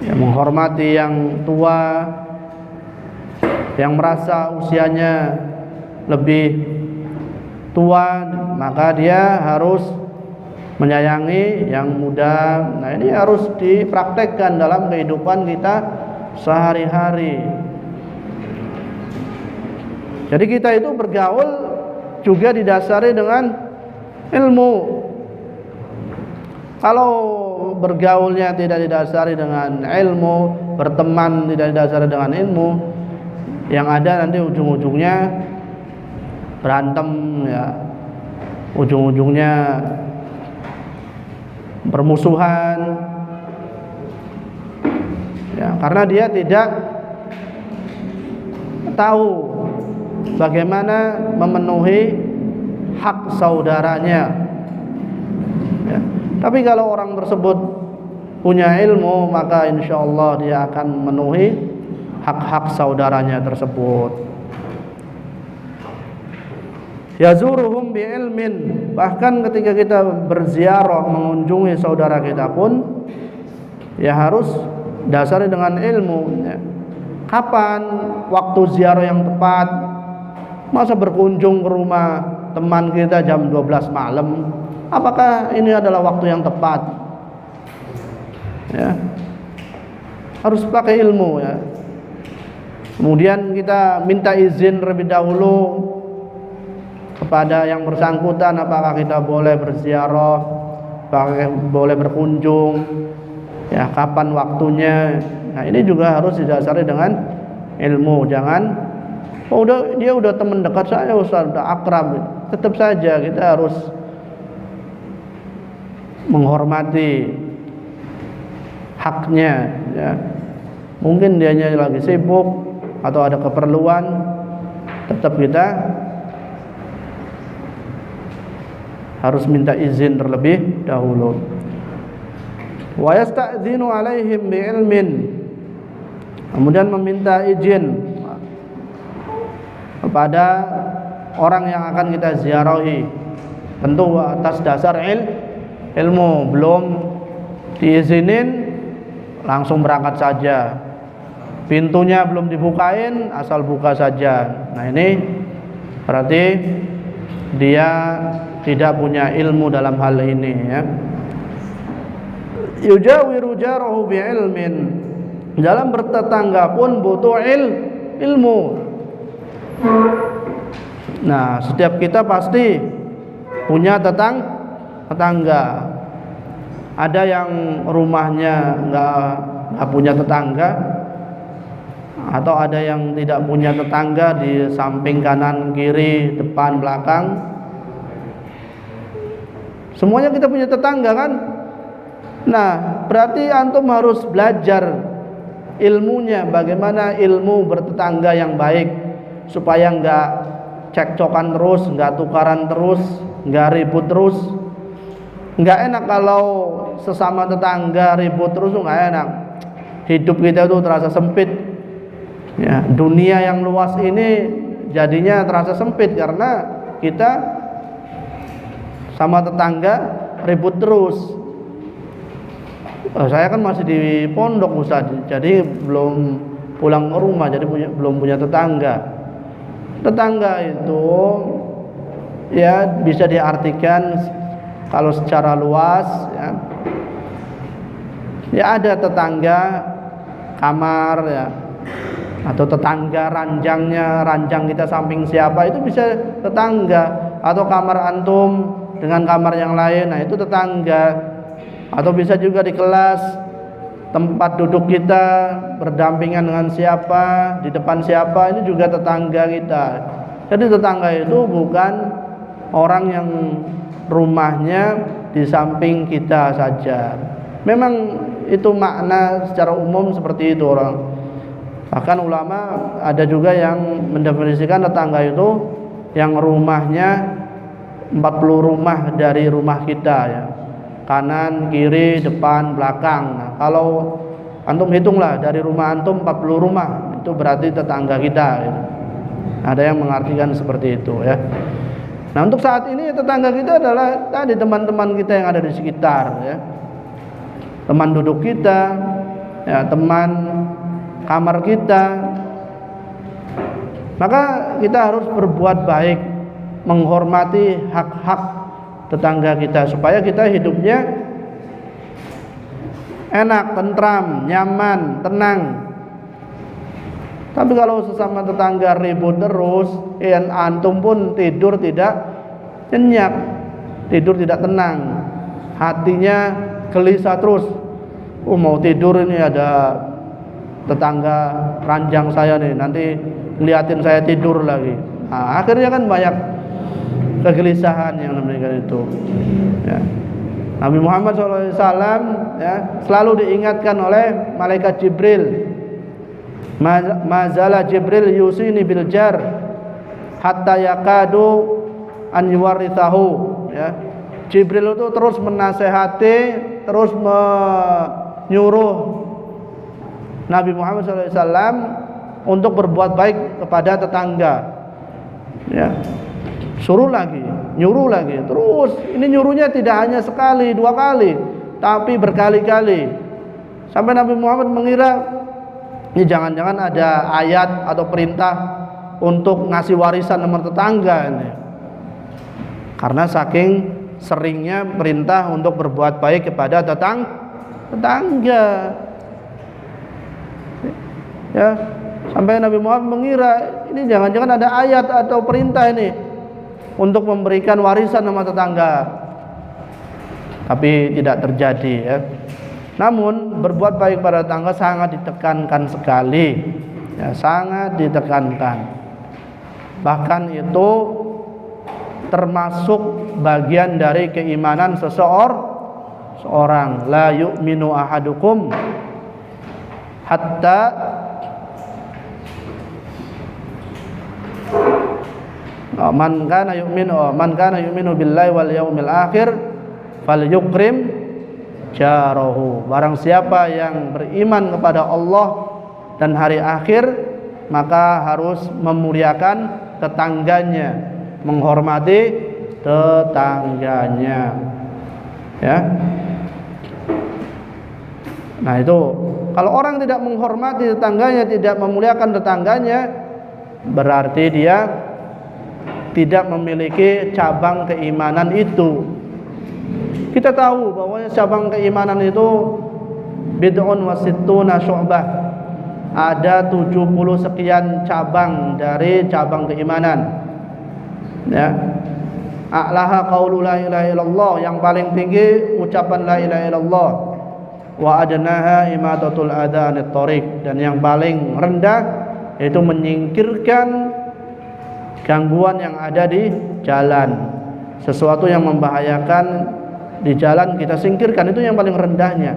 ya, menghormati yang tua. Yang merasa usianya lebih tua, maka dia harus menyayangi yang muda. Nah, ini harus dipraktekkan dalam kehidupan kita sehari-hari. Jadi kita itu bergaul juga didasari dengan ilmu. Kalau bergaulnya tidak didasari dengan ilmu, berteman tidak didasari dengan ilmu, yang ada nanti ujung-ujungnya berantem, ya, ujung-ujungnya bermusuhan, ya, karena dia tidak tahu bagaimana memenuhi hak saudaranya, ya. Tapi kalau orang tersebut punya ilmu, maka insya Allah dia akan memenuhi hak-hak saudaranya tersebut. Yazuruhum bi'ilmin, bahkan ketika kita berziarah mengunjungi saudara kita pun ya harus dasari dengan ilmu, ya. Kapan waktu ziarah yang tepat? Masa berkunjung ke rumah teman kita jam 12 malam? Apakah ini adalah waktu yang tepat? Ya. Harus pakai ilmu, ya. Kemudian kita minta izin terlebih dahulu kepada yang bersangkutan, apakah kita boleh berziarah, apakah boleh berkunjung, ya, kapan waktunya. Nah, ini juga harus didasari dengan ilmu. Jangan dia udah teman dekat saya, udah akrab, tetap saja kita harus menghormati haknya, ya. Mungkin dianya lagi sibuk atau ada keperluan, tetap kita harus minta izin terlebih dahulu. Wa yasta'dzinu alaihim bi'ilmin, kemudian meminta izin kepada orang yang akan kita ziarahi, tentu atas dasar ilmu. Belum diizinin langsung berangkat saja, pintunya belum dibukain asal buka saja. Nah, ini berarti dia tidak punya ilmu dalam hal ini, ya. Yujawiru jarahu bi'ilmin, dalam bertetangga pun butuh ilmu. Nah, setiap kita pasti punya tetangga. Ada yang rumahnya nggak punya tetangga, atau ada yang tidak punya tetangga di samping kanan kiri depan belakang. Semuanya kita punya tetangga, kan? Nah, berarti antum harus belajar ilmunya, bagaimana ilmu bertetangga yang baik, supaya nggak cekcokan terus, nggak tukaran terus, nggak ribut terus. Nggak enak kalau sesama tetangga ribut terus, nggak enak. Hidup kita itu terasa sempit, ya. Dunia yang luas ini jadinya terasa sempit karena kita sama tetangga ribut terus. Saya kan masih di pondok, Ustaz, jadi belum pulang ke rumah, jadi belum punya tetangga. Tetangga itu ya bisa diartikan kalau secara luas, ya, ya ada tetangga kamar, ya, atau tetangga ranjang kita samping siapa, itu bisa tetangga. Atau kamar antum dengan kamar yang lain, nah itu tetangga. Atau bisa juga di kelas, tempat duduk kita berdampingan dengan siapa, di depan siapa, ini juga tetangga kita. Jadi tetangga itu bukan orang yang rumahnya di samping kita saja. Memang itu makna secara umum seperti itu orang. Bahkan ulama ada juga yang mendefinisikan tetangga itu yang rumahnya 40 rumah dari rumah kita ya. Kanan, kiri, depan, belakang. Nah, kalau antum hitunglah dari rumah antum 40 rumah, itu berarti tetangga kita gitu. Ada yang mengartikan seperti itu ya. Nah, untuk saat ini tetangga kita adalah tadi teman-teman kita yang ada di sekitar ya. Teman duduk kita, ya, teman kamar kita. Maka kita harus berbuat baik, menghormati hak-hak tetangga kita supaya kita hidupnya enak, tentram, nyaman, tenang. Tapi kalau sesama tetangga ribut terus, antum pun tidur tidak nyenyak, tidur tidak tenang, hatinya gelisah terus. Mau tidur ini ada tetangga ranjang saya nih, nanti ngeliatin saya tidur lagi. Nah, akhirnya kan banyak kegelisahan yang demikian itu. Ya. Nabi Muhammad SAW ya, selalu diingatkan oleh malaikat Jibril. Mazala Jibril yusini bil jar hatta yakadu an yuwarithahu ya. Jibril itu terus menasehati, terus menyuruh Nabi Muhammad SAW untuk berbuat baik kepada tetangga ya. Suruh lagi, nyuruh lagi. Terus ini nyuruhnya tidak hanya sekali, 2 kali, tapi berkali-kali. Sampai Nabi Muhammad mengira ini jangan-jangan ada ayat atau perintah untuk ngasih warisan nomor tetangga ini. Karena saking seringnya perintah untuk berbuat baik kepada tetangga. Ya, sampai Nabi Muhammad mengira ini jangan-jangan ada ayat atau perintah ini untuk memberikan warisan sama tetangga. Tapi tidak terjadi ya. Namun berbuat baik pada tetangga sangat ditekankan sekali ya, sangat ditekankan. Bahkan itu termasuk bagian dari keimanan seseorang. La yu'minu ahadukum hatta man kana yu'minu billahi wal yaumil akhir falyukrim jarahu. Barang siapa yang beriman kepada Allah dan hari akhir, maka harus memuliakan tetangganya, menghormati tetangganya ya. Nah, itu kalau orang tidak menghormati tetangganya, tidak memuliakan tetangganya, berarti dia tidak memiliki cabang keimanan itu. Kita tahu bahwa cabang keimanan itu bid'un wa sittuna syu'bah. Ada 70 sekian cabang dari cabang keimanan. Ya. A'laha qaulu la ilaha illallah, yang paling tinggi ucapan la ilaha illallah. Wa adnaha imatatul adza anit thariq, dan yang paling rendah yaitu menyingkirkan gangguan yang ada di jalan. Sesuatu yang membahayakan di jalan kita singkirkan, itu yang paling rendahnya.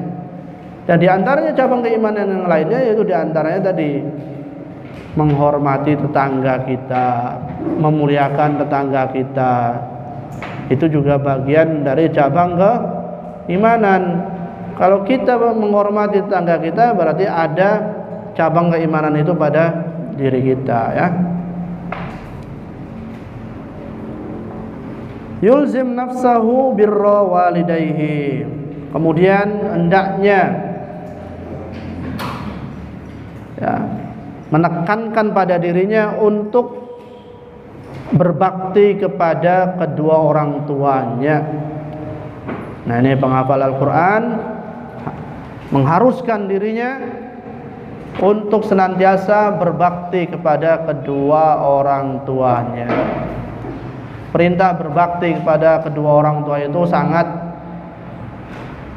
Dan di antaranya cabang keimanan yang lainnya yaitu di antaranya tadi menghormati tetangga kita, memuliakan tetangga kita. Itu juga bagian dari cabang keimanan. Kalau kita menghormati tetangga kita, berarti ada cabang keimanan itu pada diri kita ya. Yulzim nafsahu birra walidayhi. Kemudian hendaknya ya, menekankan pada dirinya untuk berbakti kepada kedua orang tuanya. Nah, ini penghafal Al-Quran mengharuskan dirinya untuk senantiasa berbakti kepada kedua orang tuanya. Perintah berbakti kepada kedua orang tua itu sangat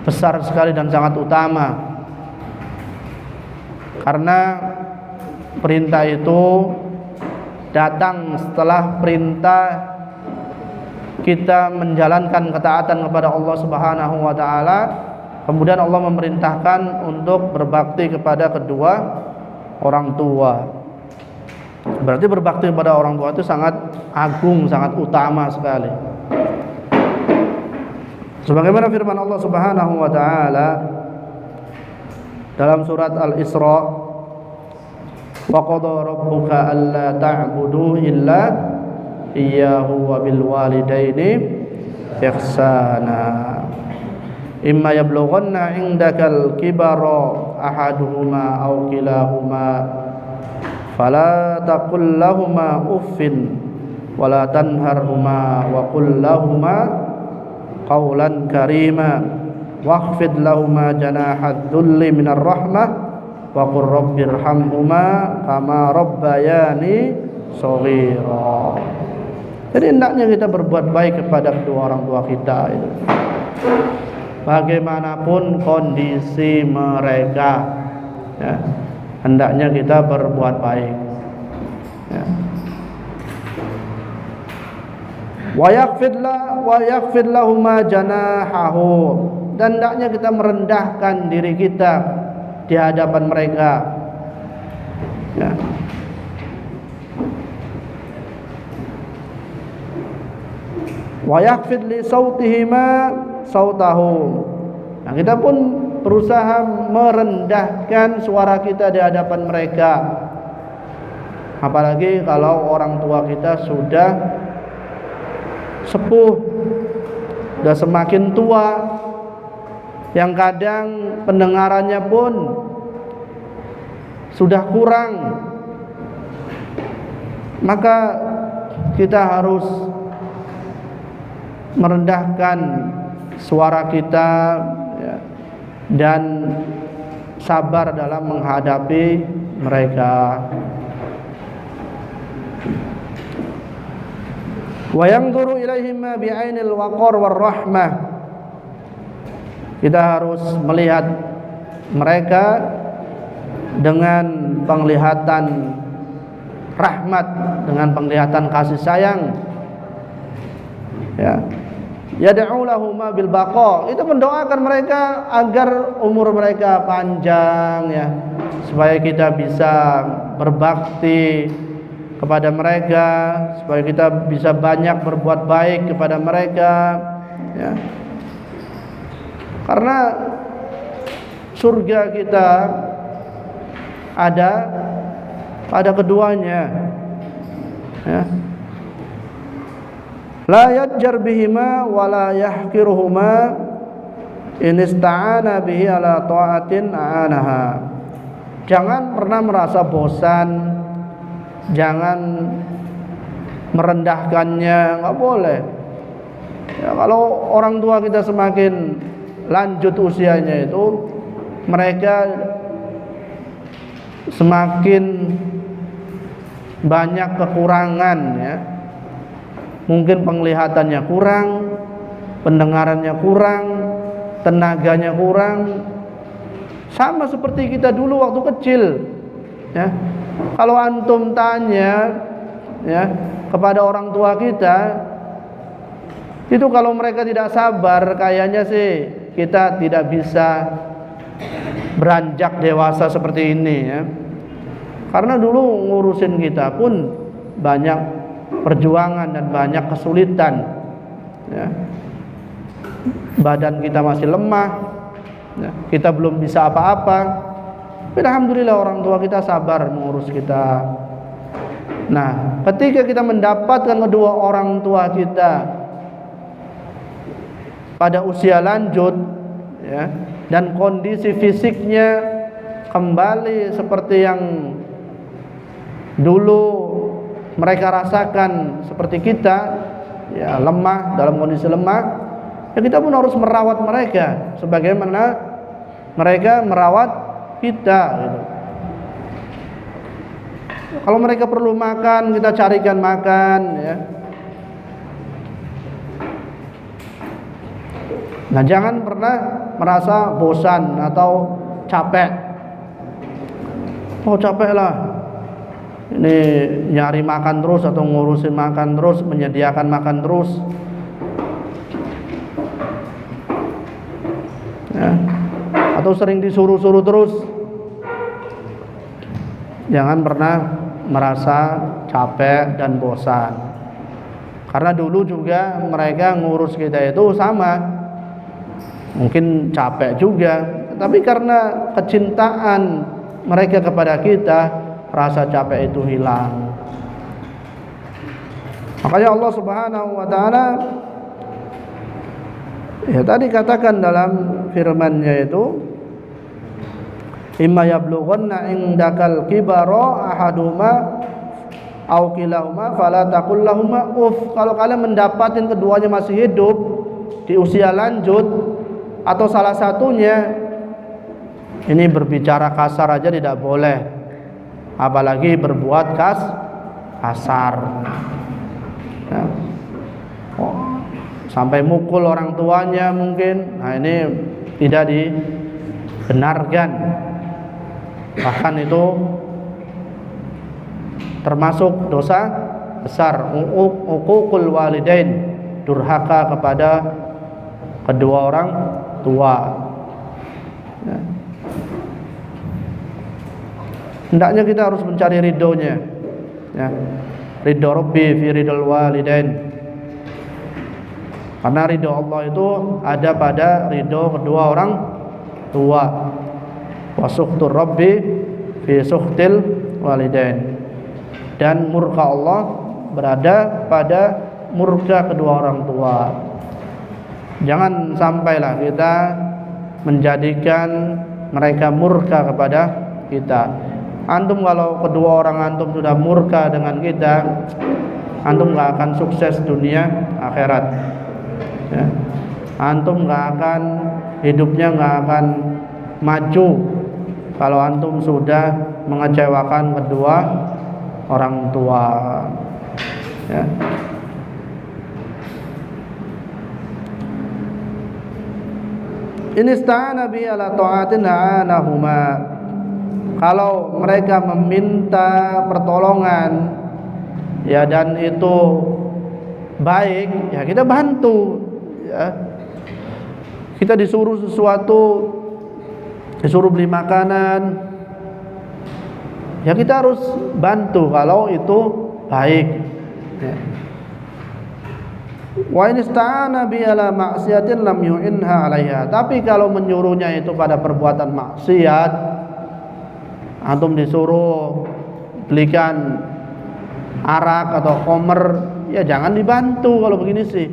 besar sekali dan sangat utama. Karena perintah itu datang setelah perintah kita menjalankan ketaatan kepada Allah Subhanahu wa taala. Kemudian Allah memerintahkan untuk berbakti kepada kedua orang tua. Berarti berbakti kepada orang tua itu sangat agung, sangat utama sekali. Sebagaimana firman Allah Subhanahu wa taala dalam surat Al-Isra, wa qada rabbuka alla ta'budu illa iyyahu wa bil walidaini ihsana imma yablughanna 'indakal kibara ahaduhuma aw kilahuma fala taqul lahumā uffin wa la tanharhumā wa qul lahumā qawlan karīmā wakhfid lahumā janāhad dhulli minar rahmah wa qur rabbirhamhumā kamā rabbayānī shaghīrā. Jadi hendaknya kita berbuat baik kepada kedua orang tua kita itu, bagaimanapun kondisi mereka, ya, hendaknya kita berbuat baik, ya. Wa yakhfid lahumā janāhahu, dan hendaknya kita merendahkan diri kita di hadapan mereka, ya. Wa yakhfid li sautihima sautahum. Nah, kita pun berusaha merendahkan suara kita di hadapan mereka. Apalagi kalau orang tua kita sudah sepuh, sudah semakin tua, yang kadang pendengarannya pun sudah kurang, maka kita harus merendahkan suara kita, ya, dan sabar dalam menghadapi mereka. Wa yanzuru ilaihim bi'ainil waqar war rahmah. Kita harus melihat mereka dengan penglihatan rahmat, dengan penglihatan kasih sayang, ya. Yad'u lahum bil baqa, itu mendoakan mereka agar umur mereka panjang, ya, supaya kita bisa berbakti kepada mereka, supaya kita bisa banyak berbuat baik kepada mereka, ya. Karena surga kita ada pada keduanya, ya. La yajjar bihima wa la yahkiruhuma in ista'ana bihi ala ta'atin a'anaha. Jangan pernah merasa bosan, jangan merendahkannya, enggak boleh. Ya, kalau orang tua kita semakin lanjut usianya itu, mereka semakin banyak kekurangan, ya. Mungkin penglihatannya kurang, pendengarannya kurang, tenaganya kurang. Sama seperti kita dulu waktu kecil, ya. Kalau antum tanya, ya, kepada orang tua kita, itu kalau mereka tidak sabar, kayaknya sih kita tidak bisa beranjak dewasa seperti ini, ya. Karena dulu ngurusin kita pun banyak perjuangan dan banyak kesulitan, ya. Badan kita masih lemah, ya. Kita belum bisa apa-apa. Tapi alhamdulillah orang tua kita sabar mengurus kita. Nah, ketika kita mendapatkan kedua orang tua kita pada usia lanjut, ya, dan kondisi fisiknya kembali seperti yang dulu mereka rasakan seperti kita, ya, lemah, dalam kondisi lemah, ya, kita pun harus merawat mereka sebagaimana mereka merawat kita, gitu. Kalau mereka perlu makan, kita carikan makan, ya. Nah, jangan pernah merasa bosan atau capek. Oh, capek lah, ini nyari makan terus atau ngurusin makan terus, menyediakan makan terus, ya. Atau sering disuruh-suruh terus. Jangan pernah merasa capek dan bosan. Karena dulu juga mereka ngurus kita itu sama, mungkin capek juga, tapi karena kecintaan mereka kepada kita, rasa capek itu hilang. Makanya Allah Subhanahu wa taala ya tadi katakan dalam firman-Nya itu, imma yablughanna indakal kibara ahaduhuma aw kilahuma fala taqul lahumā uff. Kalau kalian mendapatkan keduanya masih hidup di usia lanjut atau salah satunya, ini berbicara kasar aja tidak boleh, apalagi berbuat kasar. Ya. Sampai mukul orang tuanya mungkin. Nah, ini tidak dibenarkan. Bahkan itu termasuk dosa besar, uququl walidain, durhaka kepada kedua orang tua. Ya. Hendaknya kita harus mencari ridhonya, ya. Ridho Rabbi fi ridhol walidain. Karena ridho Allah itu ada pada ridho kedua orang tua. Wa sukhtur Rabbi fi sukhtil walidain. Dan murka Allah berada pada murka kedua orang tua. Jangan sampailah kita menjadikan mereka murka kepada kita. Antum kalau kedua orang antum sudah murka dengan kita, antum gak akan sukses dunia akhirat, ya. Antum gak akan, hidupnya gak akan maju kalau antum sudah mengecewakan kedua orang tua, ya. In ista'ana bi ala ta'atin a'anahuma. Kalau mereka meminta pertolongan, ya, dan itu baik, ya kita bantu, ya. Kita disuruh sesuatu, disuruh beli makanan, ya kita harus bantu kalau itu baik, ya. Wa in ista'ana bi ala ma'siyatin lam yu'inha 'alaiha. Tapi kalau menyuruhnya itu pada perbuatan maksiat, antum disuruh belikan arak atau khamr, ya jangan dibantu kalau begini sih.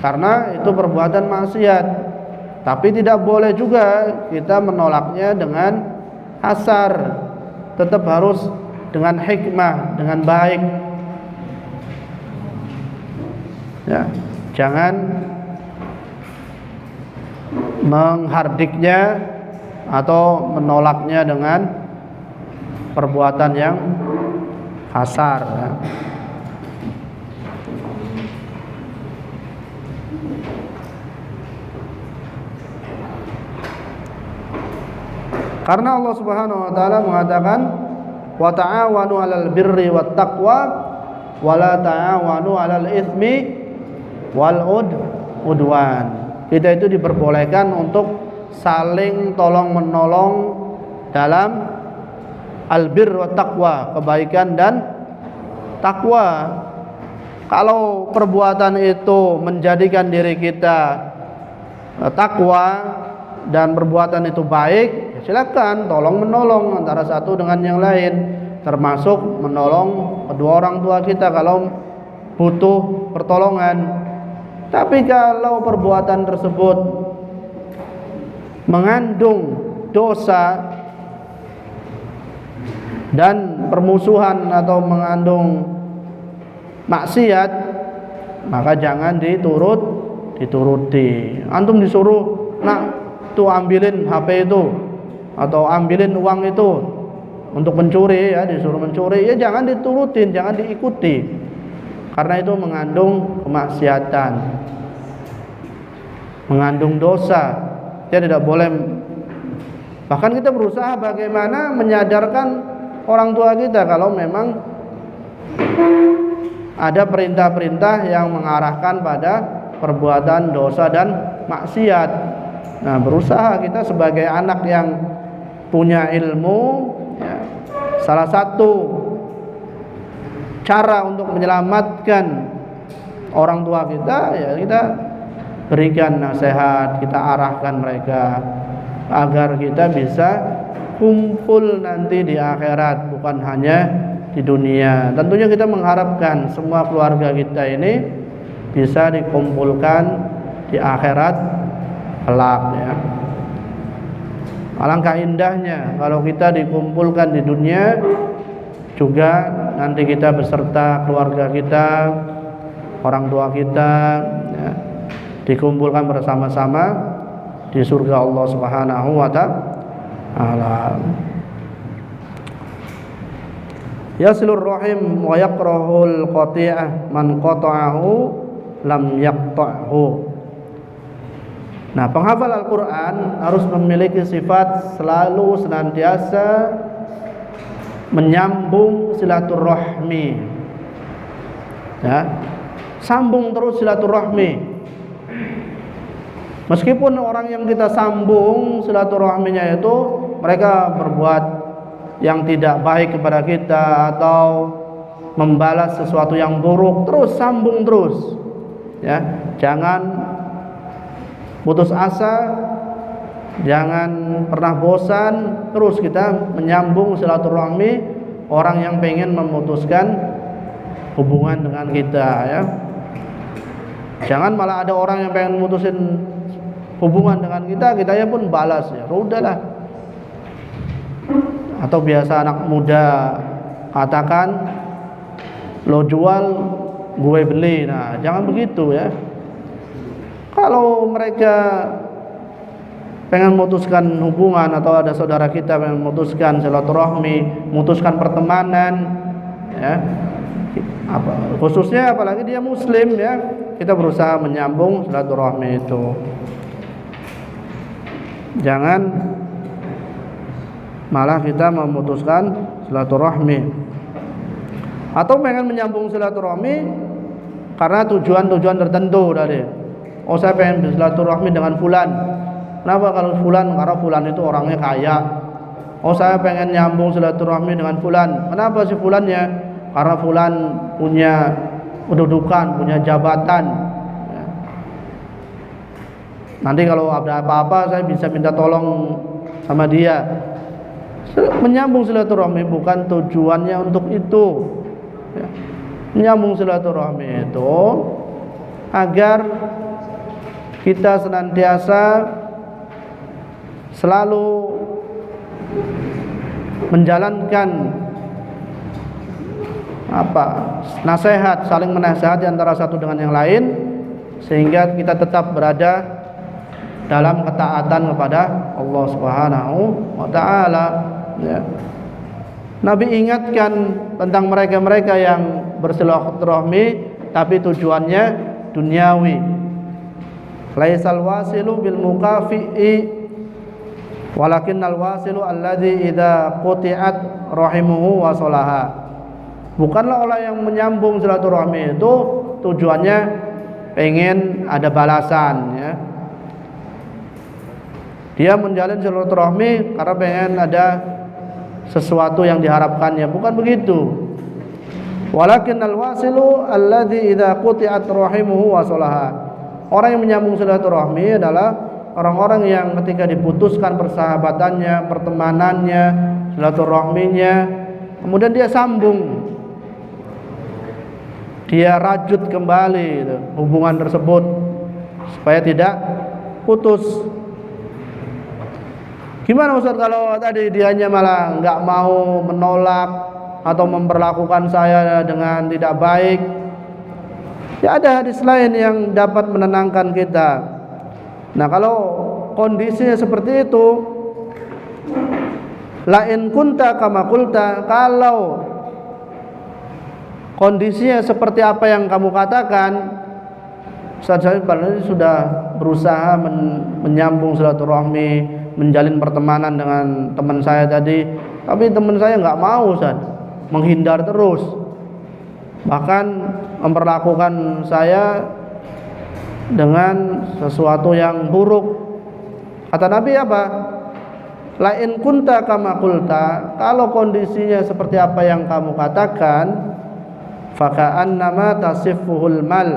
Karena itu perbuatan maksiat. Tapi tidak boleh juga kita menolaknya dengan kasar. Tetap harus dengan hikmah, dengan baik. Ya, jangan menghardiknya atau menolaknya dengan perbuatan yang kasar, ya. Karena Allah Subhanahu wa taala mengatakan wa ta'awanu 'alal birri wat taqwa wa la ta'awanu 'alal itsmi wal udwan. Kita itu diperbolehkan untuk saling tolong menolong dalam albir wa taqwa, kebaikan dan takwa. Kalau perbuatan itu menjadikan diri kita takwa dan perbuatan itu baik, ya silakan tolong menolong antara satu dengan yang lain, termasuk menolong kedua orang tua kita kalau butuh pertolongan. Tapi kalau perbuatan tersebut mengandung dosa dan permusuhan atau mengandung maksiat, maka jangan dituruti. Antum disuruh, nak tuh ambilin HP itu atau ambilin uang itu untuk mencuri, ya disuruh mencuri, ya jangan diturutin, jangan diikuti. Karena itu mengandung kemaksiatan, mengandung dosa. Kita tidak boleh. Bahkan kita berusaha bagaimana menyadarkan orang tua kita kalau memang ada perintah-perintah yang mengarahkan pada perbuatan dosa dan maksiat. Nah, berusaha kita sebagai anak yang punya ilmu, ya, salah satu cara untuk menyelamatkan orang tua kita, ya kita berikan nasihat, kita arahkan mereka agar kita bisa kumpul nanti di akhirat, bukan hanya di dunia. Tentunya kita mengharapkan semua keluarga kita ini bisa dikumpulkan di akhirat kelak, ya. Alangkah indahnya kalau kita dikumpulkan di dunia juga nanti kita beserta keluarga kita, orang tua kita, ya, dikumpulkan bersama-sama di surga Allah Subhanahu wa ta'ala. Yasilur rahim wa yakrahul qati'ah man qata'ahu lam yaqta'hu. Nah, penghafal Al-Quran harus memiliki sifat selalu senantiasa menyambung silaturahmi, ya, sambung terus silaturahmi. Meskipun orang yang kita sambung silaturahminya itu mereka berbuat yang tidak baik kepada kita atau membalas sesuatu yang buruk, terus sambung terus, ya, jangan putus asa, jangan pernah bosan, terus kita menyambung silaturahmi orang yang pengen memutuskan hubungan dengan kita, ya. Jangan malah ada orang yang pengen memutusin hubungan dengan kita, kitanya pun balas, ya udahlah. Atau biasa anak muda katakan, lo jual gue beli. Nah, jangan begitu, ya. Kalau mereka pengen memutuskan hubungan atau ada saudara kita pengen memutuskan silaturahmi, memutuskan pertemanan, ya, khususnya apalagi dia muslim, ya, kita berusaha menyambung silaturahmi itu. Jangan malah kita memutuskan silaturahmi atau pengen menyambung silaturahmi karena tujuan-tujuan tertentu tadi. Oh, saya pengen bersilaturahmi dengan fulan. Kenapa kalau fulan? Karena fulan itu orangnya kaya. Oh, saya pengen nyambung silaturahmi dengan fulan. Kenapa si fulannya? Karena fulan punya kedudukan, punya jabatan. Nanti kalau ada apa-apa saya bisa minta tolong sama dia. Menyambung silaturahmi bukan tujuannya untuk itu, ya. Menyambung silaturahmi itu agar kita senantiasa selalu menjalankan nasihat, saling menasihati antara satu dengan yang lain, sehingga kita tetap berada dalam ketaatan kepada Allah Subhanahu wa ta'ala, ya. Nabi ingatkan tentang mereka-mereka yang bersilaturahmi tapi tujuannya duniawi. Laisal wasilu bil mukafi'i walakinnal wasilu alladzi idza quti'at rahimuhu wa salaha. Bukanlah orang yang menyambung silaturahmi itu tujuannya pengen ada balasan, ya. Dia menjalin silaturahmi karena pengen ada sesuatu yang diharapkannya, bukan begitu. Walakinnal wasilu alladzi idza quti'at rahimuhu wa salaha. Orang yang menyambung silaturahmi adalah orang-orang yang ketika diputuskan persahabatannya, pertemanannya, silaturahminya, kemudian dia sambung, dia rajut kembali gitu, hubungan tersebut supaya tidak putus. Gimana Ustaz kalau tadi dianya malah nggak mau, menolak atau memperlakukan saya dengan tidak baik? Ya, ada hadis lain yang dapat menenangkan kita. Nah, kalau kondisinya seperti itu, la in kunta kama qulta, kalau kondisinya seperti apa yang kamu katakan, Ustaz saya sudah berusaha menyambung silaturahmi, menjalin pertemanan dengan teman saya tadi, tapi teman saya nggak mau, Ustaz, menghindar terus, bahkan memperlakukan saya dengan sesuatu yang buruk. Kata Nabi apa? La in kunta kama qulta, kalau kondisinya seperti apa yang kamu katakan, faka'annama tasiffuhul mal,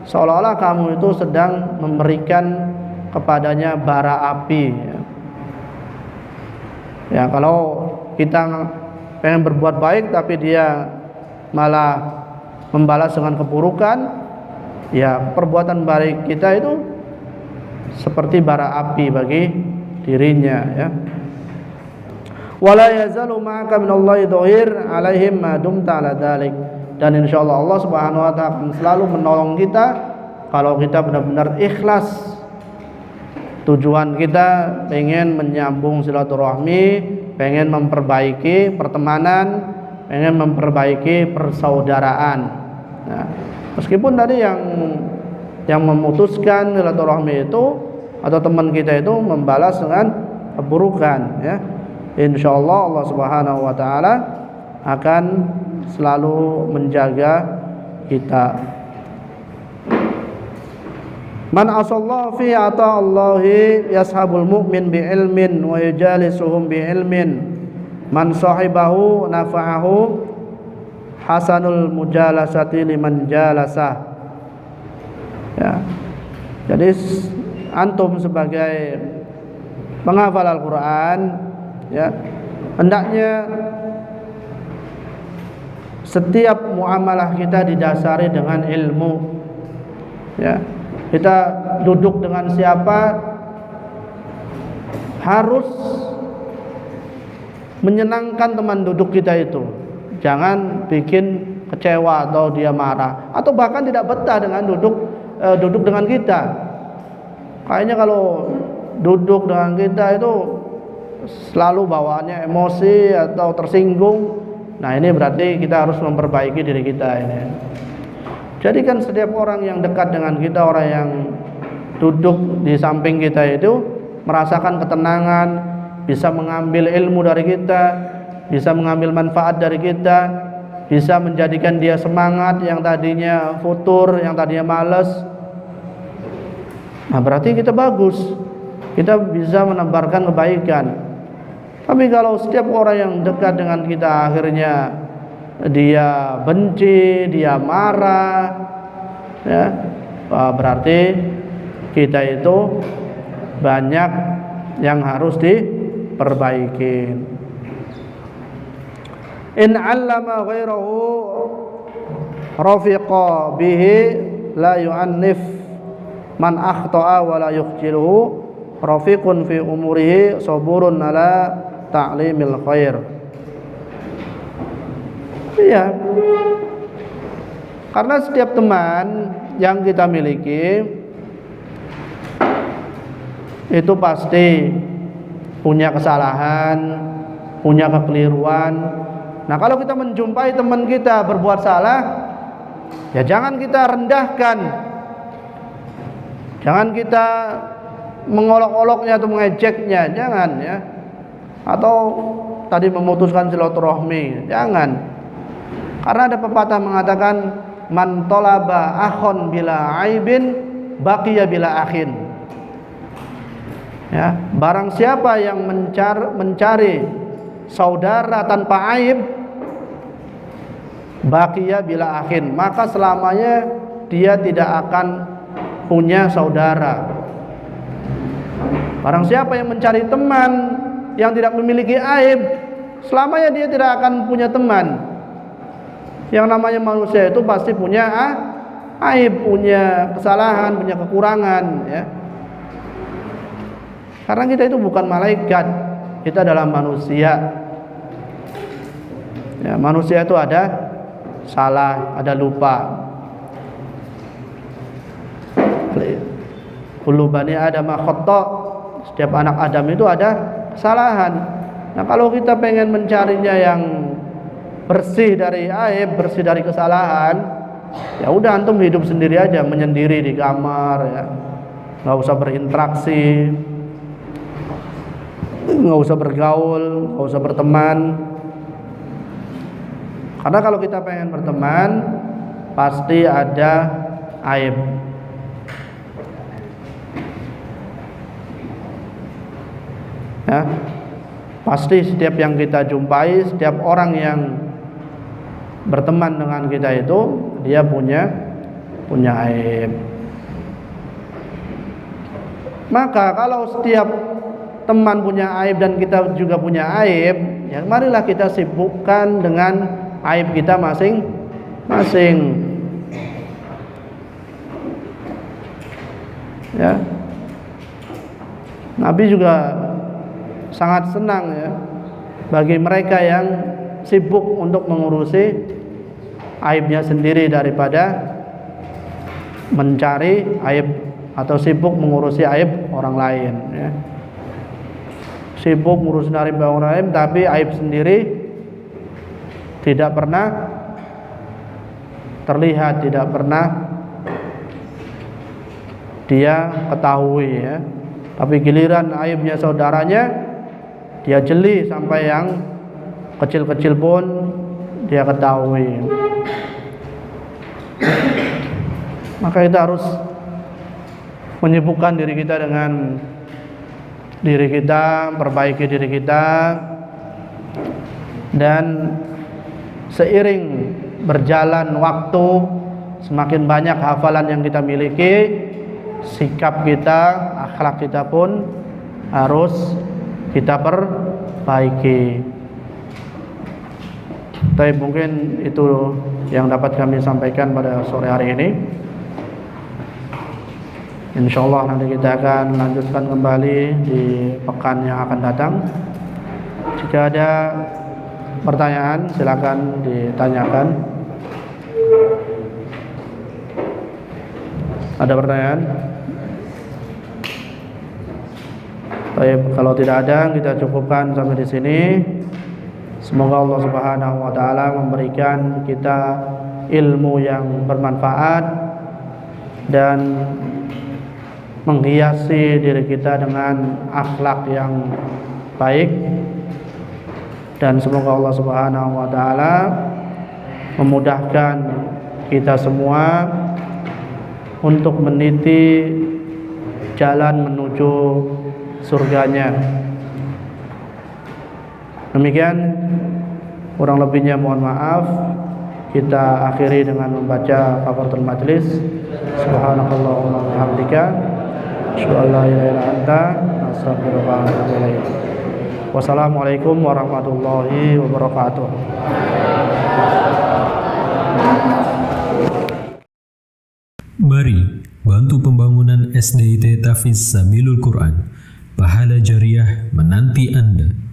seolah-olah kamu itu sedang memberikan kepadanya bara api. Ya, kalau kita pengen berbuat baik tapi dia malah membalas dengan keburukan, ya perbuatan baik kita itu seperti bara api bagi dirinya, ya. Wala yazalu ma'aka minallahi dhahir 'alaihim ma dumta 'ala dzalik, dan insyaallah Allah Subhanahu wa taala akan selalu menolong kita kalau kita benar-benar ikhlas. Tujuan kita pengen menyambung silaturahmi, pengen memperbaiki pertemanan, pengen memperbaiki persaudaraan. Nah, meskipun tadi yang memutuskan silaturahmi itu atau teman kita itu membalas dengan keburukan, ya, insyaallah Allah Subhanahu wa taala akan selalu menjaga kita. Man asallahu fi ata'allahi yashabul mu'min bi ilmin wa yujalisuhum bi ilmin, man sahibahu nafa'ahu hasanul mujalasati liman jalasah. Ya. Jadi antum sebagai penghafal Al-Qur'an, ya, hendaknya setiap muamalah kita didasari dengan ilmu. Ya, kita duduk dengan siapa harus menyenangkan teman duduk kita itu. Jangan bikin kecewa atau dia marah atau bahkan tidak betah dengan duduk dengan kita. Kayaknya kalau duduk dengan kita itu selalu bawaannya emosi atau tersinggung. Nah, ini berarti kita harus memperbaiki diri kita ini. Jadikan setiap orang yang dekat dengan kita, orang yang duduk di samping kita itu merasakan ketenangan, bisa mengambil ilmu dari kita, bisa mengambil manfaat dari kita, bisa menjadikan dia semangat yang tadinya futur, yang tadinya malas. Nah, berarti kita bagus, kita bisa menebarkan kebaikan. Tapi kalau setiap orang yang dekat dengan kita akhirnya dia benci, dia marah, ya, berarti kita itu banyak yang harus diperbaiki. In 'allama ghairahu rafiqa bihi la yu'annif, man akhta'a wa la yukhjiluhu rafiqun fi umurihi saburun ala ta'limil khair. Iya, karena setiap teman yang kita miliki itu pasti punya kesalahan, punya kekeliruan. Nah, kalau kita menjumpai teman kita berbuat salah, ya jangan kita rendahkan, jangan kita mengolok-oloknya atau mengejeknya, jangan, ya. Atau tadi memutuskan silaturahmi, jangan. Karena ada pepatah mengatakan man talaba akhon bila aibin baqiya bila akhin. Ya, barang siapa yang mencari saudara tanpa aib, baqiya bila akhin, maka selamanya dia tidak akan punya saudara. Barang siapa yang mencari teman yang tidak memiliki aib, selamanya dia tidak akan punya teman. Yang namanya manusia itu pasti punya aib, punya kesalahan, punya kekurangan, ya. Karena kita itu bukan malaikat, kita adalah manusia. Ya, manusia itu ada salah, ada lupa. Kullu bani Adam khata', setiap anak Adam itu ada kesalahan. Nah, kalau kita pengen mencarinya yang bersih dari aib, bersih dari kesalahan, ya udah antum hidup sendiri aja, menyendiri di kamar, ya, nggak usah berinteraksi, nggak usah bergaul, nggak usah berteman. Karena kalau kita pengen berteman, pasti ada aib. Ya, pasti setiap yang kita jumpai, setiap orang yang berteman dengan kita itu dia punya aib. Maka kalau setiap teman punya aib dan kita juga punya aib, ya marilah kita sibukkan dengan aib kita masing-masing. Ya, Nabi juga sangat senang ya bagi mereka yang sibuk untuk mengurusi aibnya sendiri daripada mencari aib atau sibuk mengurusi aib orang lain ya. Sibuk ngurusin aib orang lain tapi aib sendiri tidak pernah terlihat, tidak pernah dia ketahui ya. Tapi giliran aibnya saudaranya dia jeli sampai yang kecil-kecil pun dia ketahui. Maka kita harus menyibukkan diri kita dengan diri kita, perbaiki diri kita, dan seiring berjalan waktu semakin banyak hafalan yang kita miliki, sikap kita, akhlak kita pun harus kita perbaiki. Tapi mungkin itu yang dapat kami sampaikan pada sore hari ini. Insyaallah nanti kita akan lanjutkan kembali di pekan yang akan datang. Jika ada pertanyaan silakan ditanyakan. Ada pertanyaan? Baik, kalau tidak ada kita cukupkan sampai di sini. Semoga Allah Subhanahu wa taala memberikan kita ilmu yang bermanfaat dan menghiasi diri kita dengan akhlak yang baik, dan semoga Allah Subhanahu wa taala memudahkan kita semua untuk meniti jalan menuju surganya. Demikian, kurang lebihnya mohon maaf. Kita akhiri dengan membaca kafaratul majlis. Subhanakallahumma wa bihamdika, asyhadu an la ilaha illa anta, astaghfiruka wa atubu ilaik. Wassalamualaikum warahmatullahi wabarakatuh. Mari bantu pembangunan SDIT Tahfiz Sabilul Quran. Pahala jariah menanti Anda.